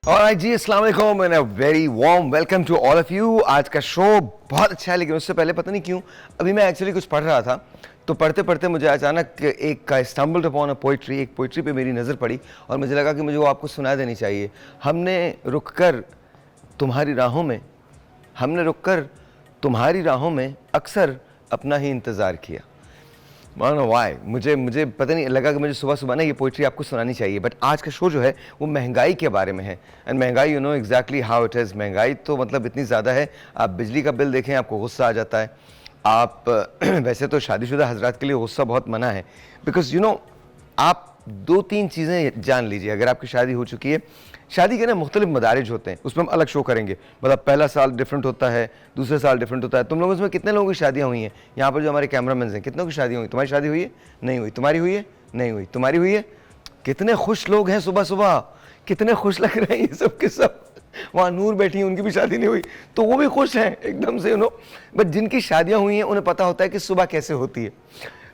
Alright जी, अस्सलाम वालेकुम and a very warm welcome to all of you. आज का शो बहुत अच्छा है, लेकिन उससे पहले पता नहीं क्यों अभी मैं एक्चुअली कुछ पढ़ रहा था, तो पढ़ते पढ़ते मुझे अचानक एक स्टम्बल्ड अपॉन अ पोइट्री, एक पोइट्री पे मेरी नज़र पड़ी और मुझे लगा कि मुझे वो आपको सुना देनी चाहिए। हमने रुककर तुम्हारी राहों में हमने रुककर तुम्हारी राहों में अक्सर अपना ही इंतज़ार किया। मानो वाई मुझे मुझे पता नहीं लगा कि मुझे सुबह सुबह ना ये पोइट्री आपको सुनानी चाहिए। बट आज का शो जो है वो महंगाई के बारे में है। एंड महंगाई, you know exactly how it is. महंगाई तो मतलब इतनी ज़्यादा है, आप बिजली का बिल देखें आपको गुस्सा आ जाता है। आप वैसे तो शादीशुदा हजरात के लिए गुस्सा बहुत मना है, बिकॉज यू नो आप दो तीन चीज़ें जान लीजिए। अगर आपकी शादी हो चुकी है, शादी के ना मुख्तलिफ मदारिज होते हैं, उसमें हम अलग शो करेंगे। मतलब पहला साल डिफरेंट होता है, दूसरे साल डिफरेंट होता है। तुम लोगों में कितने लोगों की शादियाँ हुई हैं? यहाँ पर जो हमारे कैमरामैन हैं, कितनों की शादी हुई? तुम्हारी शादी हुई है? नहीं हुई। तुम्हारी हुई है? नहीं हुई। तुम्हारी हुई है? कितने खुश लोग हैं सुबह सुबह, कितने खुश लग रहे हैं ये सब के सब। वहाँ नूर बैठी है, उनकी भी शादी नहीं हुई, तो वो भी खुश हैं एकदम से, यू नो। बट जिनकी शादियाँ हुई हैं उन्हें पता होता है कि सुबह कैसे होती है।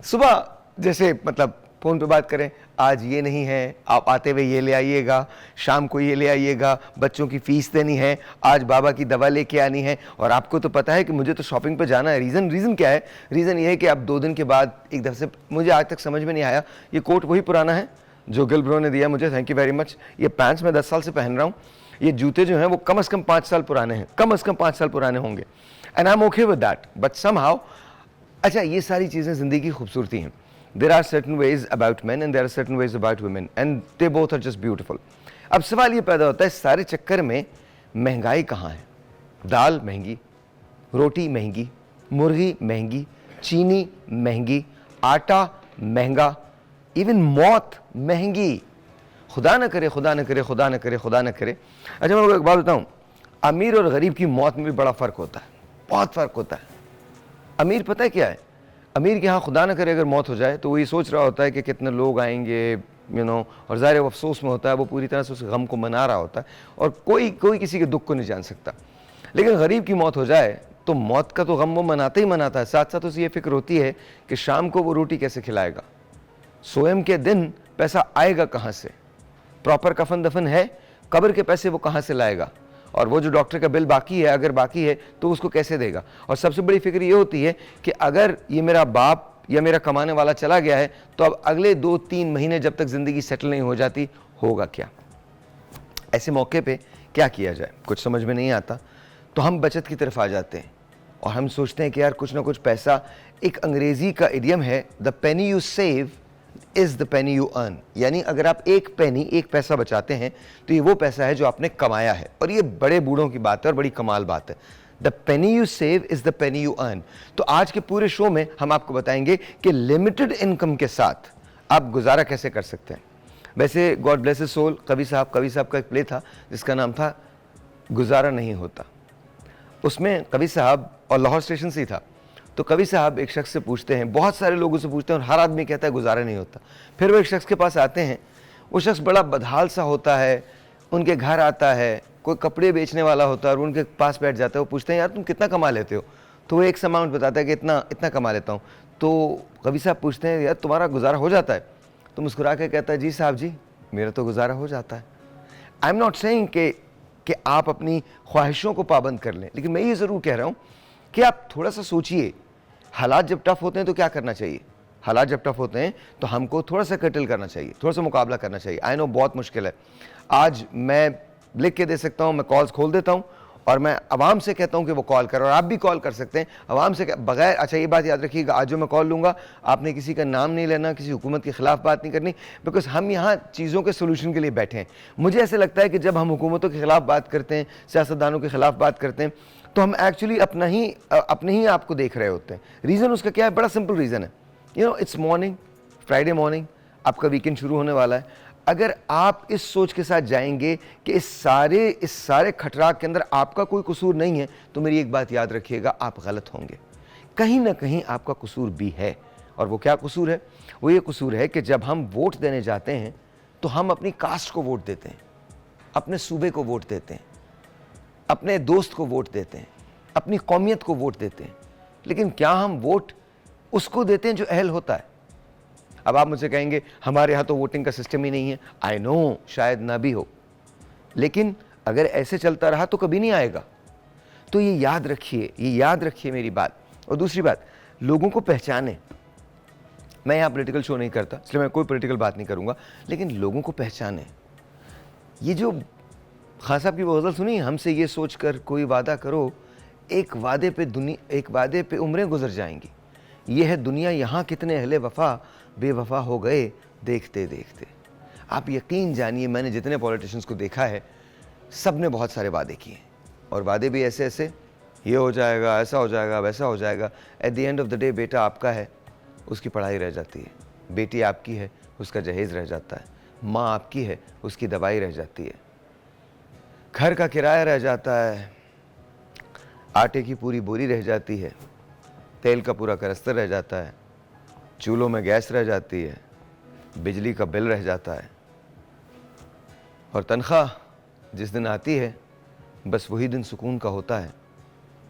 सुबह जैसे मतलब फ़ोन पे बात करें, आज ये नहीं है, आप आते हुए ये ले आइएगा, शाम को ये ले आइएगा, बच्चों की फ़ीस देनी है, आज बाबा की दवा लेके आनी है। और आपको तो पता है कि मुझे तो शॉपिंग पे जाना है। रीज़न क्या है? रीज़न ये है कि आप 2 दिन के बाद एक दफ़े से, मुझे आज तक समझ में नहीं आया, ये कोट वही पुराना है जो गिल ब्रो ने दिया मुझे, थैंक यू वेरी मच। ये पैंट्स मैं 10 साल से पहन रहा हूँ। ये जूते जो हैं वो कम से कम 5 साल पुराने हैं, कम से कम 5 साल पुराने होंगे। And I am okay with that, but somehow अच्छा, ये सारी चीज़ें ज़िंदगी की खूबसूरती हैं। There are certain ways about men and there are certain ways about women and they both are just beautiful. अब सवाल ये पैदा होता है, सारे चक्कर में महंगाई कहाँ है? दाल महंगी, रोटी महंगी, मुर्गी महंगी, चीनी महंगी, आटा महंगा, इवन मौत महंगी। खुदा न करे, खुदा न करे, खुदा न करे, खुदा न करे। अच्छा, मैं आपको एक बात बताऊँ, अमीर और गरीब की मौत में भी बड़ा फ़र्क होता है, बहुत फ़र्क होता है। अमीर पता है क्या है? अमीर के यहाँ खुदा न करे अगर मौत हो जाए तो वो ये सोच रहा होता है कि कितने लोग आएंगे, यू नो, और ज़ाहिर वो अफसोस में होता है, वो पूरी तरह से उस गम को मना रहा होता है और कोई किसी के दुख को नहीं जान सकता। लेकिन गरीब की मौत हो जाए तो मौत का तो गम वो मनाता ही मनाता है, साथ साथ उसे ये फिक्र होती है कि शाम को वो रोटी कैसे खिलाएगा, सोएम के दिन पैसा आएगा कहाँ से, प्रॉपर कफन दफन है, कब्र के पैसे वो कहाँ से लाएगा, और वो जो डॉक्टर का बिल बाकी है अगर बाकी है तो उसको कैसे देगा। और सबसे बड़ी फिक्र ये होती है कि अगर ये मेरा बाप या मेरा कमाने वाला चला गया है तो अब अगले 2-3 महीने जब तक ज़िंदगी सेटल नहीं हो जाती होगा क्या। ऐसे मौके पे क्या किया जाए, कुछ समझ में नहीं आता, तो हम बचत की तरफ आ जाते हैं और हम सोचते हैं कि यार कुछ ना कुछ पैसा, एक अंग्रेज़ी का इडियम है, the Penney you save is the Penney you earn. यानी अगर आप एक पैसा बचाते हैं तो ये वो पैसा है जो आपने कमाया है। और ये बड़े बूढ़ों की बात है और बड़ी कमाल बात है, the Penney you save is the Penney you earn. तो आज के पूरे शो में हम आपको बताएंगे कि लिमिटेड इनकम के साथ आप गुजारा कैसे कर सकते हैं। वैसे गॉड ब्लेस हिज सोल, कवि साहब का एक प्ले था जिसका नाम था गुजारा नहीं होता। उसमें कवि साहब, और लाहौर स्टेशन से ही था, तो कवि साहब एक शख्स से पूछते हैं, बहुत सारे लोगों से पूछते हैं और हर आदमी कहता है गुजारा नहीं होता। फिर वो एक शख्स के पास आते हैं, वो शख्स बड़ा बदहाल सा होता है, उनके घर आता है, कोई कपड़े बेचने वाला होता है और उनके पास बैठ जाता है। वो पूछते हैं यार तुम कितना कमा लेते हो? तो वो एक अमाउंट बताता है कि इतना इतना कमा लेता हूँ। तो कवि साहब पूछते हैं यार तुम्हारा गुजारा हो जाता है? तो मुस्कुरा के कहता है जी साहब जी, मेरा तो गुजारा हो जाता है। आई एम नॉट सेइंग कि आप अपनी ख्वाहिशों को पाबंद कर लें, लेकिन मैं ये ज़रूर कह रहा हूँ कि आप थोड़ा सा सोचिए, हालात जब टफ होते हैं तो क्या करना चाहिए। हालात जब टफ होते हैं तो हमको थोड़ा सा कटल करना चाहिए, थोड़ा सा मुकाबला करना चाहिए। आई नो बहुत मुश्किल है, आज मैं लिख के दे सकता हूँ, मैं कॉल्स खोल देता हूँ और मैं आवाम से कहता हूँ कि वो कॉल करो, और आप भी कॉल कर सकते हैं आवाम से बगैर। अच्छा ये बात याद रखिएगा, आज जो मैं कॉल लूँगा आपने किसी का नाम नहीं लेना, किसी हुकूमत के ख़िलाफ़ बात नहीं करनी, बिकॉज हम यहाँ चीज़ों के सोल्यूशन के लिए बैठे हैं। मुझे ऐसे लगता है कि जब हम हुकूमतों के ख़िलाफ़ बात करते हैं, सियासतदानों के ख़िलाफ़ बात करते हैं, तो हम एक्चुअली अपने ही आप को देख रहे होते हैं। रीज़न उसका क्या है? बड़ा सिंपल रीज़न है, you know, it's morning, Friday morning, आपका वीकेंड शुरू होने वाला है। अगर आप इस सोच के साथ जाएंगे कि इस सारे खटराक के अंदर आपका कोई कसूर नहीं है, तो मेरी एक बात याद रखिएगा, आप गलत होंगे। कहीं ना कहीं आपका कसूर भी है। और वो क्या कसूर है? वो ये कसूर है कि जब हम वोट देने जाते हैं तो हम अपनी कास्ट को वोट देते हैं, अपने सूबे को वोट देते हैं, अपने दोस्त को वोट देते हैं, अपनी कौमियत को वोट देते हैं, लेकिन क्या हम वोट उसको देते हैं जो अहल होता है? अब आप मुझसे कहेंगे हमारे यहाँ तो वोटिंग का सिस्टम ही नहीं है। आई नो, शायद ना भी हो, लेकिन अगर ऐसे चलता रहा तो कभी नहीं आएगा। तो ये याद रखिए मेरी बात। और दूसरी बात, लोगों को पहचाने। मैं यहाँ पॉलिटिकल शो नहीं करता, इसलिए मैं कोई पॉलिटिकल बात नहीं करूँगा, लेकिन लोगों को पहचाने। ये जो खान साहब की वो गज़ल सुनी, हमसे ये सोचकर कोई वादा करो, एक वादे पे उम्रें गुजर जाएंगी। ये है दुनिया, यहाँ कितने अहले वफा बेवफा हो गए देखते देखते। आप यकीन जानिए, मैंने जितने पॉलिटिशियंस को देखा है, सब ने बहुत सारे वादे किए, और वादे भी ऐसे ऐसे, ये हो जाएगा, ऐसा हो जाएगा, वैसा हो जाएगा। At the end of the day बेटा आपका है, उसकी पढ़ाई रह जाती है। बेटी आपकी है, उसका जहेज़ रह जाता है। माँ आपकी है, उसकी दवाई रह जाती है। घर का किराया रह जाता है, आटे की पूरी बोरी रह जाती है, तेल का पूरा करस्तर रह जाता है, चूल्हों में गैस रह जाती है, बिजली का बिल रह जाता है, और तनख्वाह जिस दिन आती है बस वही दिन सुकून का होता है।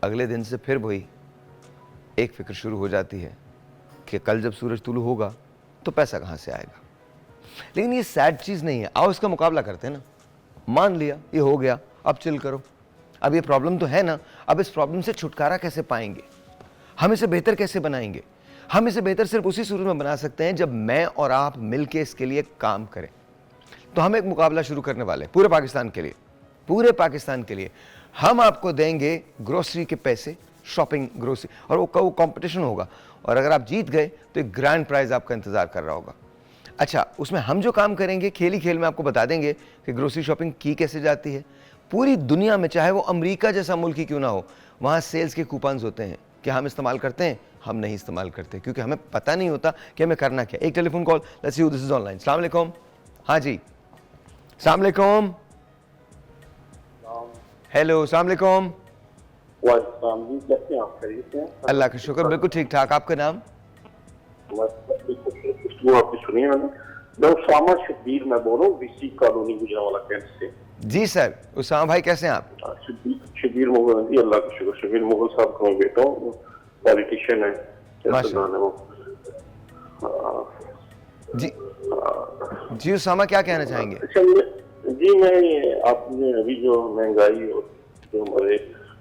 अगले दिन से फिर वही एक फिक्र शुरू हो जाती है कि कल जब सूरज तुलू होगा तो पैसा कहाँ से आएगा। लेकिन ये सैड चीज़ नहीं है। आओ इसका मुकाबला करते हैं ना। मान लिया ये हो गया, अब चिल करो। अब ये प्रॉब्लम तो है ना, अब इस प्रॉब्लम से छुटकारा कैसे पाएंगे, हम इसे बेहतर कैसे बनाएंगे। हम इसे बेहतर सिर्फ उसी सूरत में बना सकते हैं जब मैं और आप मिलके इसके लिए काम करें। तो हम एक मुकाबला शुरू करने वाले हैं पूरे पाकिस्तान के लिए। हम आपको देंगे ग्रोसरी के पैसे, शॉपिंग ग्रोसरी, और वो कंपटीशन होगा, और अगर आप जीत गए तो एक ग्रैंड प्राइज आपका इंतजार कर रहा होगा। अच्छा, उसमें हम जो काम करेंगे, खेल ही खेल में आपको बता देंगे कि ग्रोसरी शॉपिंग की कैसे जाती है। पूरी दुनिया में, चाहे वो अमेरिका जैसा मुल्क ही क्यों ना हो, वहाँ सेल्स के कूपन्स होते हैं। क्या हम इस्तेमाल करते हैं? हम नहीं इस्तेमाल करते, क्योंकि हमें पता नहीं होता कि हमें करना क्या। एक telephone call, let's see who this is online. अस्सलाम वालेकुम। हाँ जी, अस्सलाम वालेकुम। हेलो, अस्सलाम वालेकुम। वालेकुम जी, कैसे हैं आप? खैरियत से हैं? अल्लाह का शुक्र, बिल्कुल ठीक ठाक। आपका नाम? वो आपने सुनी है मैंने। मैं उसामा शब्बीर मैं बोल रहा हूँ, बीसी कॉलोनी गुजरांवाला कैंट से। जी सर, उसामा भाई कैसे हैं आप? शब्बीर मुगल जी, अल्लाह का शुक्र। शब्बीर मुगल साहब का मैं बेटा हूँ, पॉलिटिशियन है, सियासतदान है वो। जी उसामा, क्या कहना चाहेंगे? अच्छा जी, मैं आपने अभी जो महंगाई और जो हमारे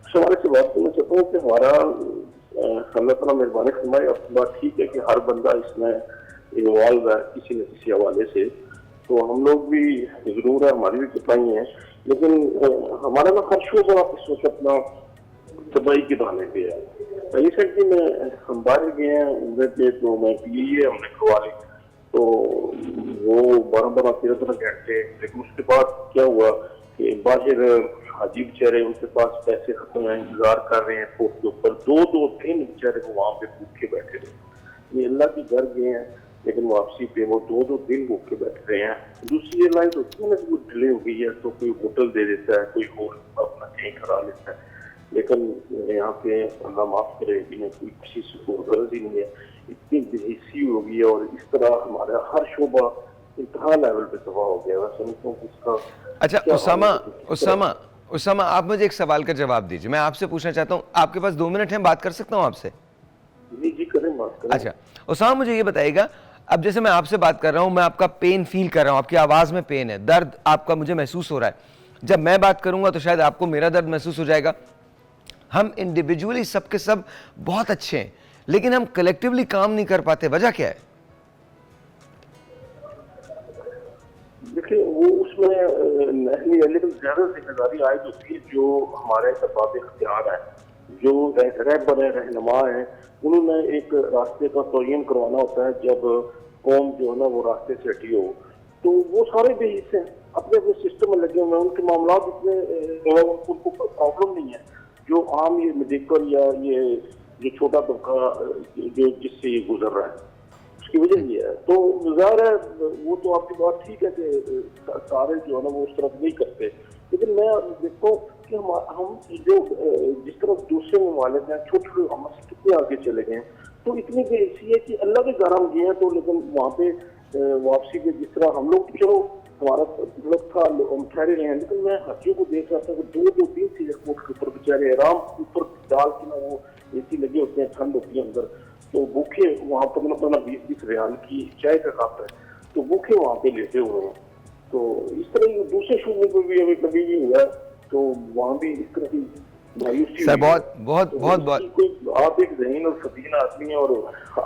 से बात करना चाहता हूँ कि हमारा अल्लाह ताला मेहरबानी फरमाए। अब बात ठीक है कि हर बंदा इसमें इन्वॉल्व है किसी न किसी हवाले से, तो हम लोग भी जरूर है, हमारी भी किताई है, लेकिन हमारा ना हर शोबा इस वक्त अपना तबाही के दाने पे है। रिसेंटली में हम बाहर गए हैं उधर पे, तो मैं पी हमने करवा ली, तो वो 12-12 13 घंटे। लेकिन उसके बाद क्या हुआ कि बाहर हाजी बेचारे, उनके पास पैसे खत्म हैं, इंतजार कर रहे हैं कोर्ट के ऊपर, 2-2 दिन बेचारे को वहां पे भूखे बैठे रहे। ये अल्लाह के घर गए हैं, लेकिन वापसी पे वो 2-2 दिन भूखे बैठ रहे हैं। दूसरी एयरलाइन होती है ना, वो डिले हो गई है तो कोई होटल दे देता है, कोई और अपना कहीं करा लेता है, लेकिन यहाँ पे अल्लाह माफ करे, इन्हें कोई किसी से कोई गरज ही नहीं है। इतनी बेहिसी हो गई है, और इस तरह हमारा हर शोबा इंतहा लेवल पे तबाह हो गया है। समझता हूँ इसका। अच्छा उसामा, आप मुझे एक सवाल का जवाब दीजिए। मैं आपसे पूछना चाहता हूँ, आपके पास 2 मिनट हैं, बात कर सकता हूँ आपसे? जी जी, करें, बात करें। अच्छा उसामा, मुझे ये बताइएगा, अब जैसे मैं आपसे बात कर रहा हूँ, मैं आपका पेन फील कर रहा हूँ, आपकी आवाज़ में पेन है, दर्द आपका मुझे महसूस हो रहा है। जब मैं बात करूँगा तो शायद आपको मेरा दर्द महसूस हो जाएगा। हम इंडिविजुअली सब के सब बहुत अच्छे हैं, लेकिन हम कलेक्टिवली काम नहीं कर पाते। वजह क्या है? देखिए, वो उसमें नहीं है, लेकिन ज्यादा जिम्मेदारी आयद होती है जो हमारे अहबाब इख्तियार है, जो रहबर है, रहनुमा है, उन्होंने एक रास्ते का तयन करवाना होता है। जब कौम जो है ना वो रास्ते से हटी हो, तो वो सारे बेहिस हैं, अपने अपने सिस्टम में लगे हुए हैं, उनके मामला इतने, उनको प्रॉब्लम नहीं है। जो आम ये मेडिकल या ये जो छोटा तबका जो जिससे ये गुजर रहा है, उसकी वजह ये है। तो जाहिर है, वो तो आपकी बात ठीक है कि सारे जो है ना वो उस तरफ नहीं करते, लेकिन मैं देखता हूँ कि हम जो जिस तरफ दूसरे ममालिक हैं, छोटे छोटे हमसे कितने आगे चले गए हैं। तो इतनी बेहसी है कि अल्लाह के घर हम गए हैं, तो लेकिन वहाँ पे वापसी पे जिस तरह हम लोग, चलो हमारा मतलब था, हम ठहरे रहे हैं, लेकिन मैं हाथियों को देख रहा था कि 2-2 दिन से एयरपोर्ट के ऊपर बेचारे आराम ऊपर डाल के ना, वो एसी लगे होते हैं, ठंड होती है अंदर, तो भूखे वहाँ पर अपना 20-20 रियाल की चाय का कप है, तो भूखे वहाँ पे लेटे हुए हैं। तो इस तरह ही दूसरे शोबों पर भी हमें कभी भी हुआ तो वहाँ भी इस तरह की मायूसी सर हुई है। बहुत बहुत तो बहुत इसकी बहुत कोई आप एक ज़हीन और फतीन आदमी हैं और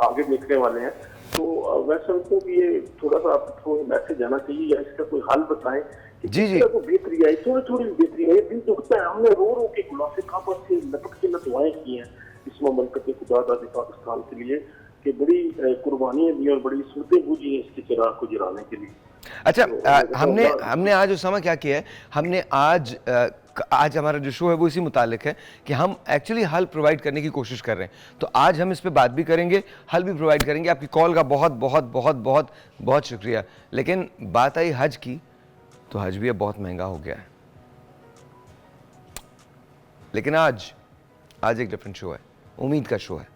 आगे देखने वाले हैं, तो मैं समझता हूँ कि ये थोड़ा सा आपको मैसेज आना चाहिए या इसका कोई हल बताएं कि जी किस जी तरह को बेहतरी आई, थोड़ी थोड़ी बेहतरी आई। दिल दुखता है, हमने रो रो के गुलाफे काबा से लपट के दुआएं की हैं इस ममलकत खुदादादी पाकिस्तान के लिए कि बड़ी कुर्बानियां दी और बड़ी सूरतें बूझी हैं इसके चिराग को जलाने के लिए। अच्छा तो मैं कहता हूँ हमने अल्लाह हमने आज उसामा क्या किया है, हमने आज आज हमारा जो शो है वो इसी मुतालिक है कि हम एक्चुअली हल प्रोवाइड करने की कोशिश कर रहे हैं। तो आज हम इस पे बात भी करेंगे, हल भी प्रोवाइड करेंगे। आपकी कॉल का बहुत बहुत बहुत बहुत बहुत शुक्रिया। लेकिन बात आई हज की, तो हज भी अब बहुत महंगा हो गया है। लेकिन आज आज एक डिफरेंट शो है, उम्मीद का शो है।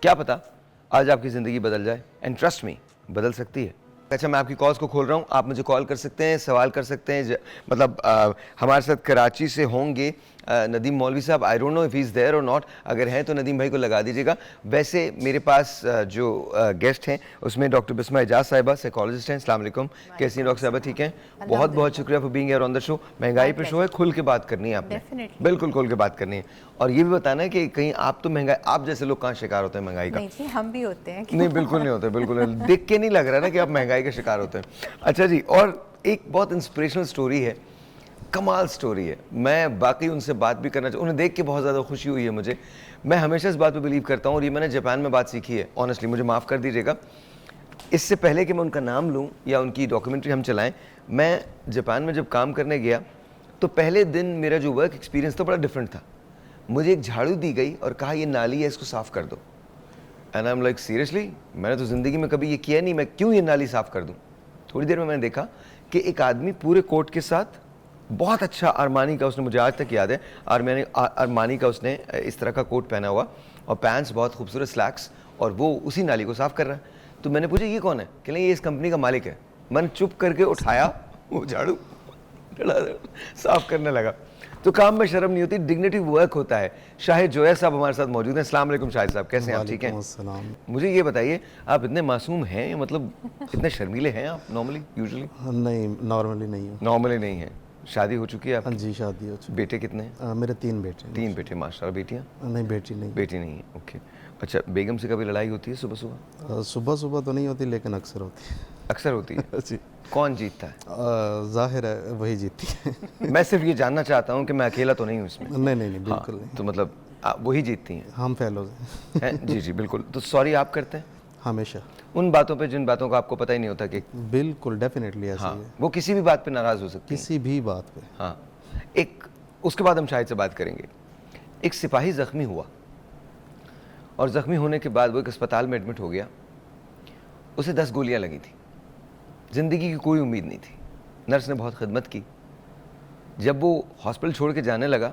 क्या पता आज आपकी ज़िंदगी बदल जाए, एंड ट्रस्ट मी बदल सकती है। अच्छा, मैं आपकी कॉल्स को खोल रहा हूँ, आप मुझे कॉल कर सकते हैं, सवाल कर सकते हैं। मतलब हमारे साथ कराची से होंगे नदीम मौलवी साहब। I don't know if he is there or not. अगर हैं तो नदीम भाई को लगा दीजिएगा। वैसे मेरे पास जो गेस्ट हैं उसमें डॉक्टर बिस्मा एजाज साहिबा, साइकोलॉजिस्ट हैं। अस्सलाम वालेकुम, कैसी हैं डॉक्टर साहिबा? ठीक हैं, बहुत बहुत शुक्रिया for being here on the show. महंगाई पे शो है, खुल के बात करनी है आपने, बिल्कुल खुल के बात करनी है। और ये भी बताना है कि कहीं आप तो महंगाई, आप जैसे लोग कहाँ शिकार होते हैं महंगाई का? नहीं जी, हम भी होते हैं। नहीं, बिल्कुल नहीं होते, बिल्कुल नहीं। देख के नहीं लग रहा ना कि आप महंगाई के शिकार होते हैं। अच्छा जी, और एक बहुत इंस्पिरेशनल स्टोरी है, कमाल स्टोरी है। मैं बाकी उनसे बात भी करना उन्हें देख के बहुत ज़्यादा खुशी हुई है मुझे। मैं हमेशा इस बात पे बिलीव करता हूँ और ये मैंने जापान में बात सीखी है। ऑनेस्टली मुझे माफ़ कर दीजिएगा, इससे पहले कि मैं उनका नाम लूँ या उनकी डॉक्यूमेंट्री हम चलाएं, मैं जापान में जब काम करने गया तो पहले दिन मेरा जो वर्क एक्सपीरियंस था बड़ा डिफरेंट था। मुझे एक झाड़ू दी गई और कहा ये नाली है, इसको साफ़ कर दो। And I am like seriously, मैंने तो ज़िंदगी में कभी ये किया नहीं, मैं क्यों ये नाली साफ़ कर दूँ? थोड़ी देर में मैंने देखा कि एक आदमी पूरे कोट के साथ, बहुत अच्छा अरमानी का, उसने, मुझे आज तक याद है, अरमानी का उसने इस तरह का कोट पहना हुआ और पैंट्स बहुत खूबसूरत स्लैक्स, और वो उसी नाली को साफ़ कर रहा है। तो मैंने पूछा ये कौन है? कह लें ये इस कंपनी का मालिक है। मैंने चुप करके उठाया वो झाड़ू, साफ़ करने लगा। तो काम में शर्म नहीं होती, डिग्निटी वर्क होता है। शाहिद जोया साहब हमारे साथ मौजूद हैं। अस्सलाम वालेकुम शाहिद साहब, कैसे हैं आप? ठीक हैं? मुझे ये बताइए, आप इतने मासूम हैं, मतलब इतने शर्मीले हैं आप नॉर्मली, यूजुअली? नहीं, नॉर्मली नहीं हूँ। नॉर्मली नहीं है। शादी हो चुकी है हाँ आपकी? जी, शादी हो चुकी। बेटे कितने हैं? मेरे 3 बेटे हैं। 3 बेटे, माशाल्लाह। बेटियाँ? नहीं, बेटी नहीं। बेटी नहीं है, ओके। अच्छा, बेगम से कभी लड़ाई होती है सुबह सुबह? सुबह सुबह तो नहीं होती, लेकिन अक्सर होती है। अक्सर होती है? जी। कौन जीतता है? जाहिर है वही जीतती है। मैं सिर्फ ये जानना चाहता हूँ कि मैं अकेला तो नहीं हूँ इसमें। नहीं, बिल्कुल नहीं। तो मतलब वही जीतती हैं? हम फेलोज हैं जी जी, बिल्कुल। तो सॉरी आप करते हैं हमेशा उन बातों पे जिन बातों का आपको पता ही नहीं होता कि? बिल्कुल, डेफिनेटली ऐसा ही है। वो किसी भी बात पे नाराज़ हो सकती है, किसी भी बात पे। हाँ। एक, उसके बाद हम शायद से बात करेंगे। एक सिपाही ज़ख्मी हुआ और ज़ख्मी होने के बाद वो एक अस्पताल में एडमिट हो गया। उसे 10 गोलियां लगी थी, ज़िंदगी की कोई उम्मीद नहीं थी। नर्स ने बहुत खिदमत की। जब वो हॉस्पिटल छोड़ के जाने लगा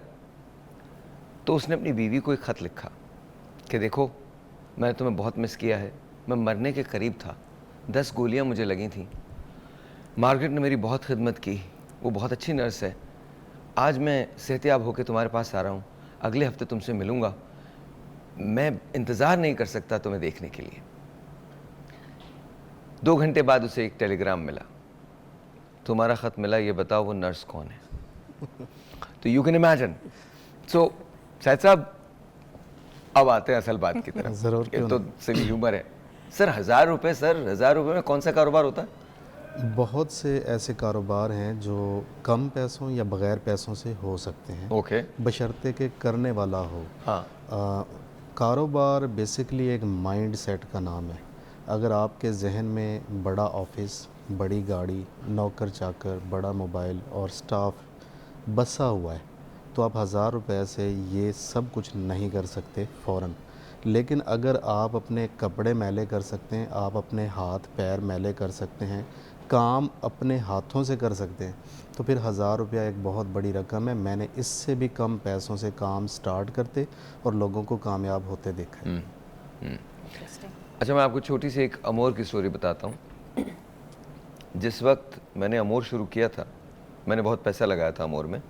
तो उसने अपनी बीवी को एक ख़त लिखा कि देखो, मैंने तुम्हें बहुत मिस किया है, मैं मरने के करीब था, 10 गोलियां मुझे लगी थी, मार्गरेट ने मेरी बहुत खिदमत की, वो बहुत अच्छी नर्स है। आज मैं सेहतयाब होकर तुम्हारे पास आ रहा हूँ, अगले हफ्ते तुमसे मिलूँगा, मैं इंतज़ार नहीं कर सकता तुम्हें देखने के लिए। 2 घंटे बाद उसे एक टेलीग्राम मिला, तुम्हारा ख़त मिला, ये बताओ वो नर्स कौन है? तो यू कैन इमेजिन। सो शाहिद साहब, अब आते हैं असल बात की तरफ। ज़रूर, ये तो सिली ह्यूमर है सर। 1000 रुपये सर, 1000 रुपये में कौन सा कारोबार होता है? बहुत से ऐसे कारोबार हैं जो कम पैसों या बग़ैर पैसों से हो सकते हैं, ओके, बशर्ते के करने वाला हो। हाँ। कारोबार बेसिकली एक माइंड सेट का नाम है। अगर आपके जहन में बड़ा ऑफिस, बड़ी गाड़ी, नौकर चाकर, बड़ा मोबाइल और स्टाफ बसा हुआ है, तो आप 1000 रुपये से ये सब कुछ नहीं कर सकते फ़ौरन। लेकिन अगर आप अपने कपड़े मैले कर सकते हैं, आप अपने हाथ पैर मैले कर सकते हैं, काम अपने हाथों से कर सकते हैं, तो फिर 1000 रुपया एक बहुत बड़ी रकम है। मैंने इससे भी कम पैसों से काम स्टार्ट करते और लोगों को कामयाब होते देखा है। अच्छा, मैं आपको छोटी सी एक अमोर की स्टोरी बताता हूँ। जिस वक्त मैंने अमोर शुरू किया था, मैंने बहुत पैसा लगाया था अमोर में,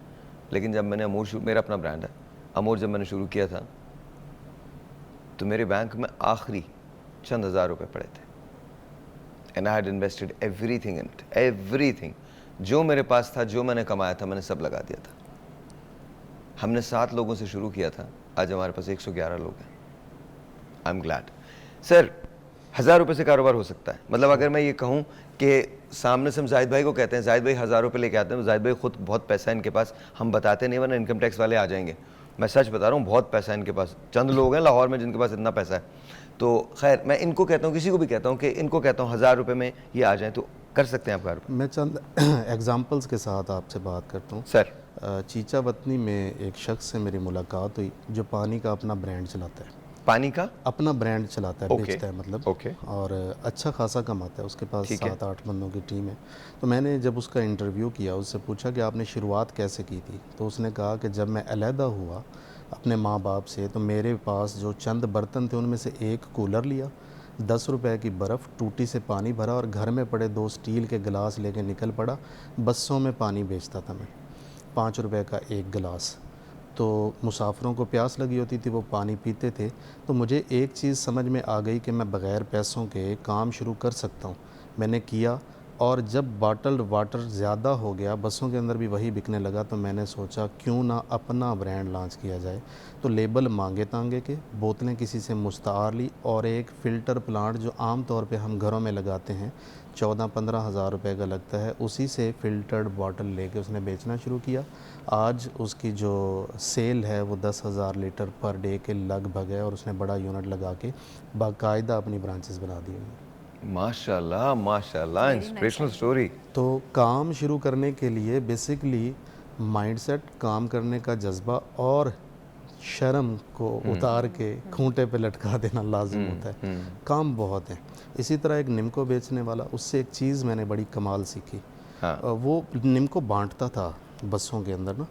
लेकिन जब मैंने अमोर मेरा अपना ब्रांड है, अमोर जब मैंने शुरू किया था तो मेरे बैंक में आखिरी चंद हज़ार रुपये पड़े थे। And I had invested everything in it, everything. जो मेरे पास था, जो मैंने कमाया था, मैंने सब लगा दिया था। हमने 7 लोगों से शुरू किया था, आज हमारे पास 111 लोग हैं। I am glad. सर, 1000 रुपये से कारोबार हो सकता है? मतलब अगर मैं ये कहूँ कि सामने से हम जाहिद भाई को कहते हैं, जाहिद भाई 1000 रुपये लेके आते हैं, जाहिद भाई खुद बहुत पैसा है इनके पास, हम बताते नहीं वरना इनकम टैक्स वाले आ जाएंगे। मैं सच बता रहा हूँ, बहुत पैसा है इनके पास। चंद लोग हैं लाहौर में जिनके पास इतना पैसा है। तो खैर, मैं इनको कहता हूँ, किसी को भी कहता हूँ कि इनको कहता हूँ 1000 रुपये में ये आ जाएँ तो कर सकते हैं आप कारोबार? मैं चंद एग्जांपल्स के साथ आपसे बात करता हूँ। सर, चीचा वतनी में एक शख्स से मेरी मुलाकात हुई जो पानी का अपना ब्रांड चलाता है। पानी का अपना ब्रांड चलाता है, ओके, बेचता है मतलब। ओके। और अच्छा खासा कमाता है, उसके पास ठीक है। 7-8 बंदों की टीम है। तो मैंने जब उसका इंटरव्यू किया, उससे पूछा कि आपने शुरुआत कैसे की थी, तो उसने कहा कि जब मैं अलहदा हुआ अपने माँ बाप से, तो मेरे पास जो चंद बर्तन थे उनमें से एक कूलर लिया, 10 रुपए की बर्फ़ टूटी से पानी भरा और घर में पड़े 2 स्टील के गिलास लेके निकल पड़ा। बस्सों में पानी बेचता था मैं, 5 रुपए का एक गिलास। तो मुसाफिरों को प्यास लगी होती थी, वो पानी पीते थे। तो मुझे एक चीज़ समझ में आ गई कि मैं बग़ैर पैसों के काम शुरू कर सकता हूँ। मैंने किया, और जब बॉटल्ड वाटर ज़्यादा हो गया, बसों के अंदर भी वही बिकने लगा, तो मैंने सोचा क्यों ना अपना ब्रांड लॉन्च किया जाए। तो लेबल मांगे तांगे के, बोतलें किसी से मुस्तार ली, और एक फ़िल्टर प्लांट जो आम तौर पे हम घरों में लगाते हैं 14-15 हज़ार रुपये का लगता है, उसी से फ़िल्टर्ड बॉटल लेके उसने बेचना शुरू किया। आज उसकी जो सेल है वो 10,000 लीटर पर डे के लगभग है, और उसने बड़ा यूनिट लगा के बाकायदा अपनी ब्रांचेस बना दी हुई हैं। माशाल्लाह, माशाल्लाह, इंस्पिरेशनल स्टोरी। तो काम शुरू करने के लिए बेसिकली माइंडसेट, काम करने का जज्बा और शर्म को उतार के खूंटे पे लटका देना लाजिम होता है। काम बहुत है। इसी तरह एक निम्को बेचने वाला, उससे एक चीज़ मैंने बड़ी कमाल सीखी। हाँ। वो निम्को बांटता था बसों के अंदर ना,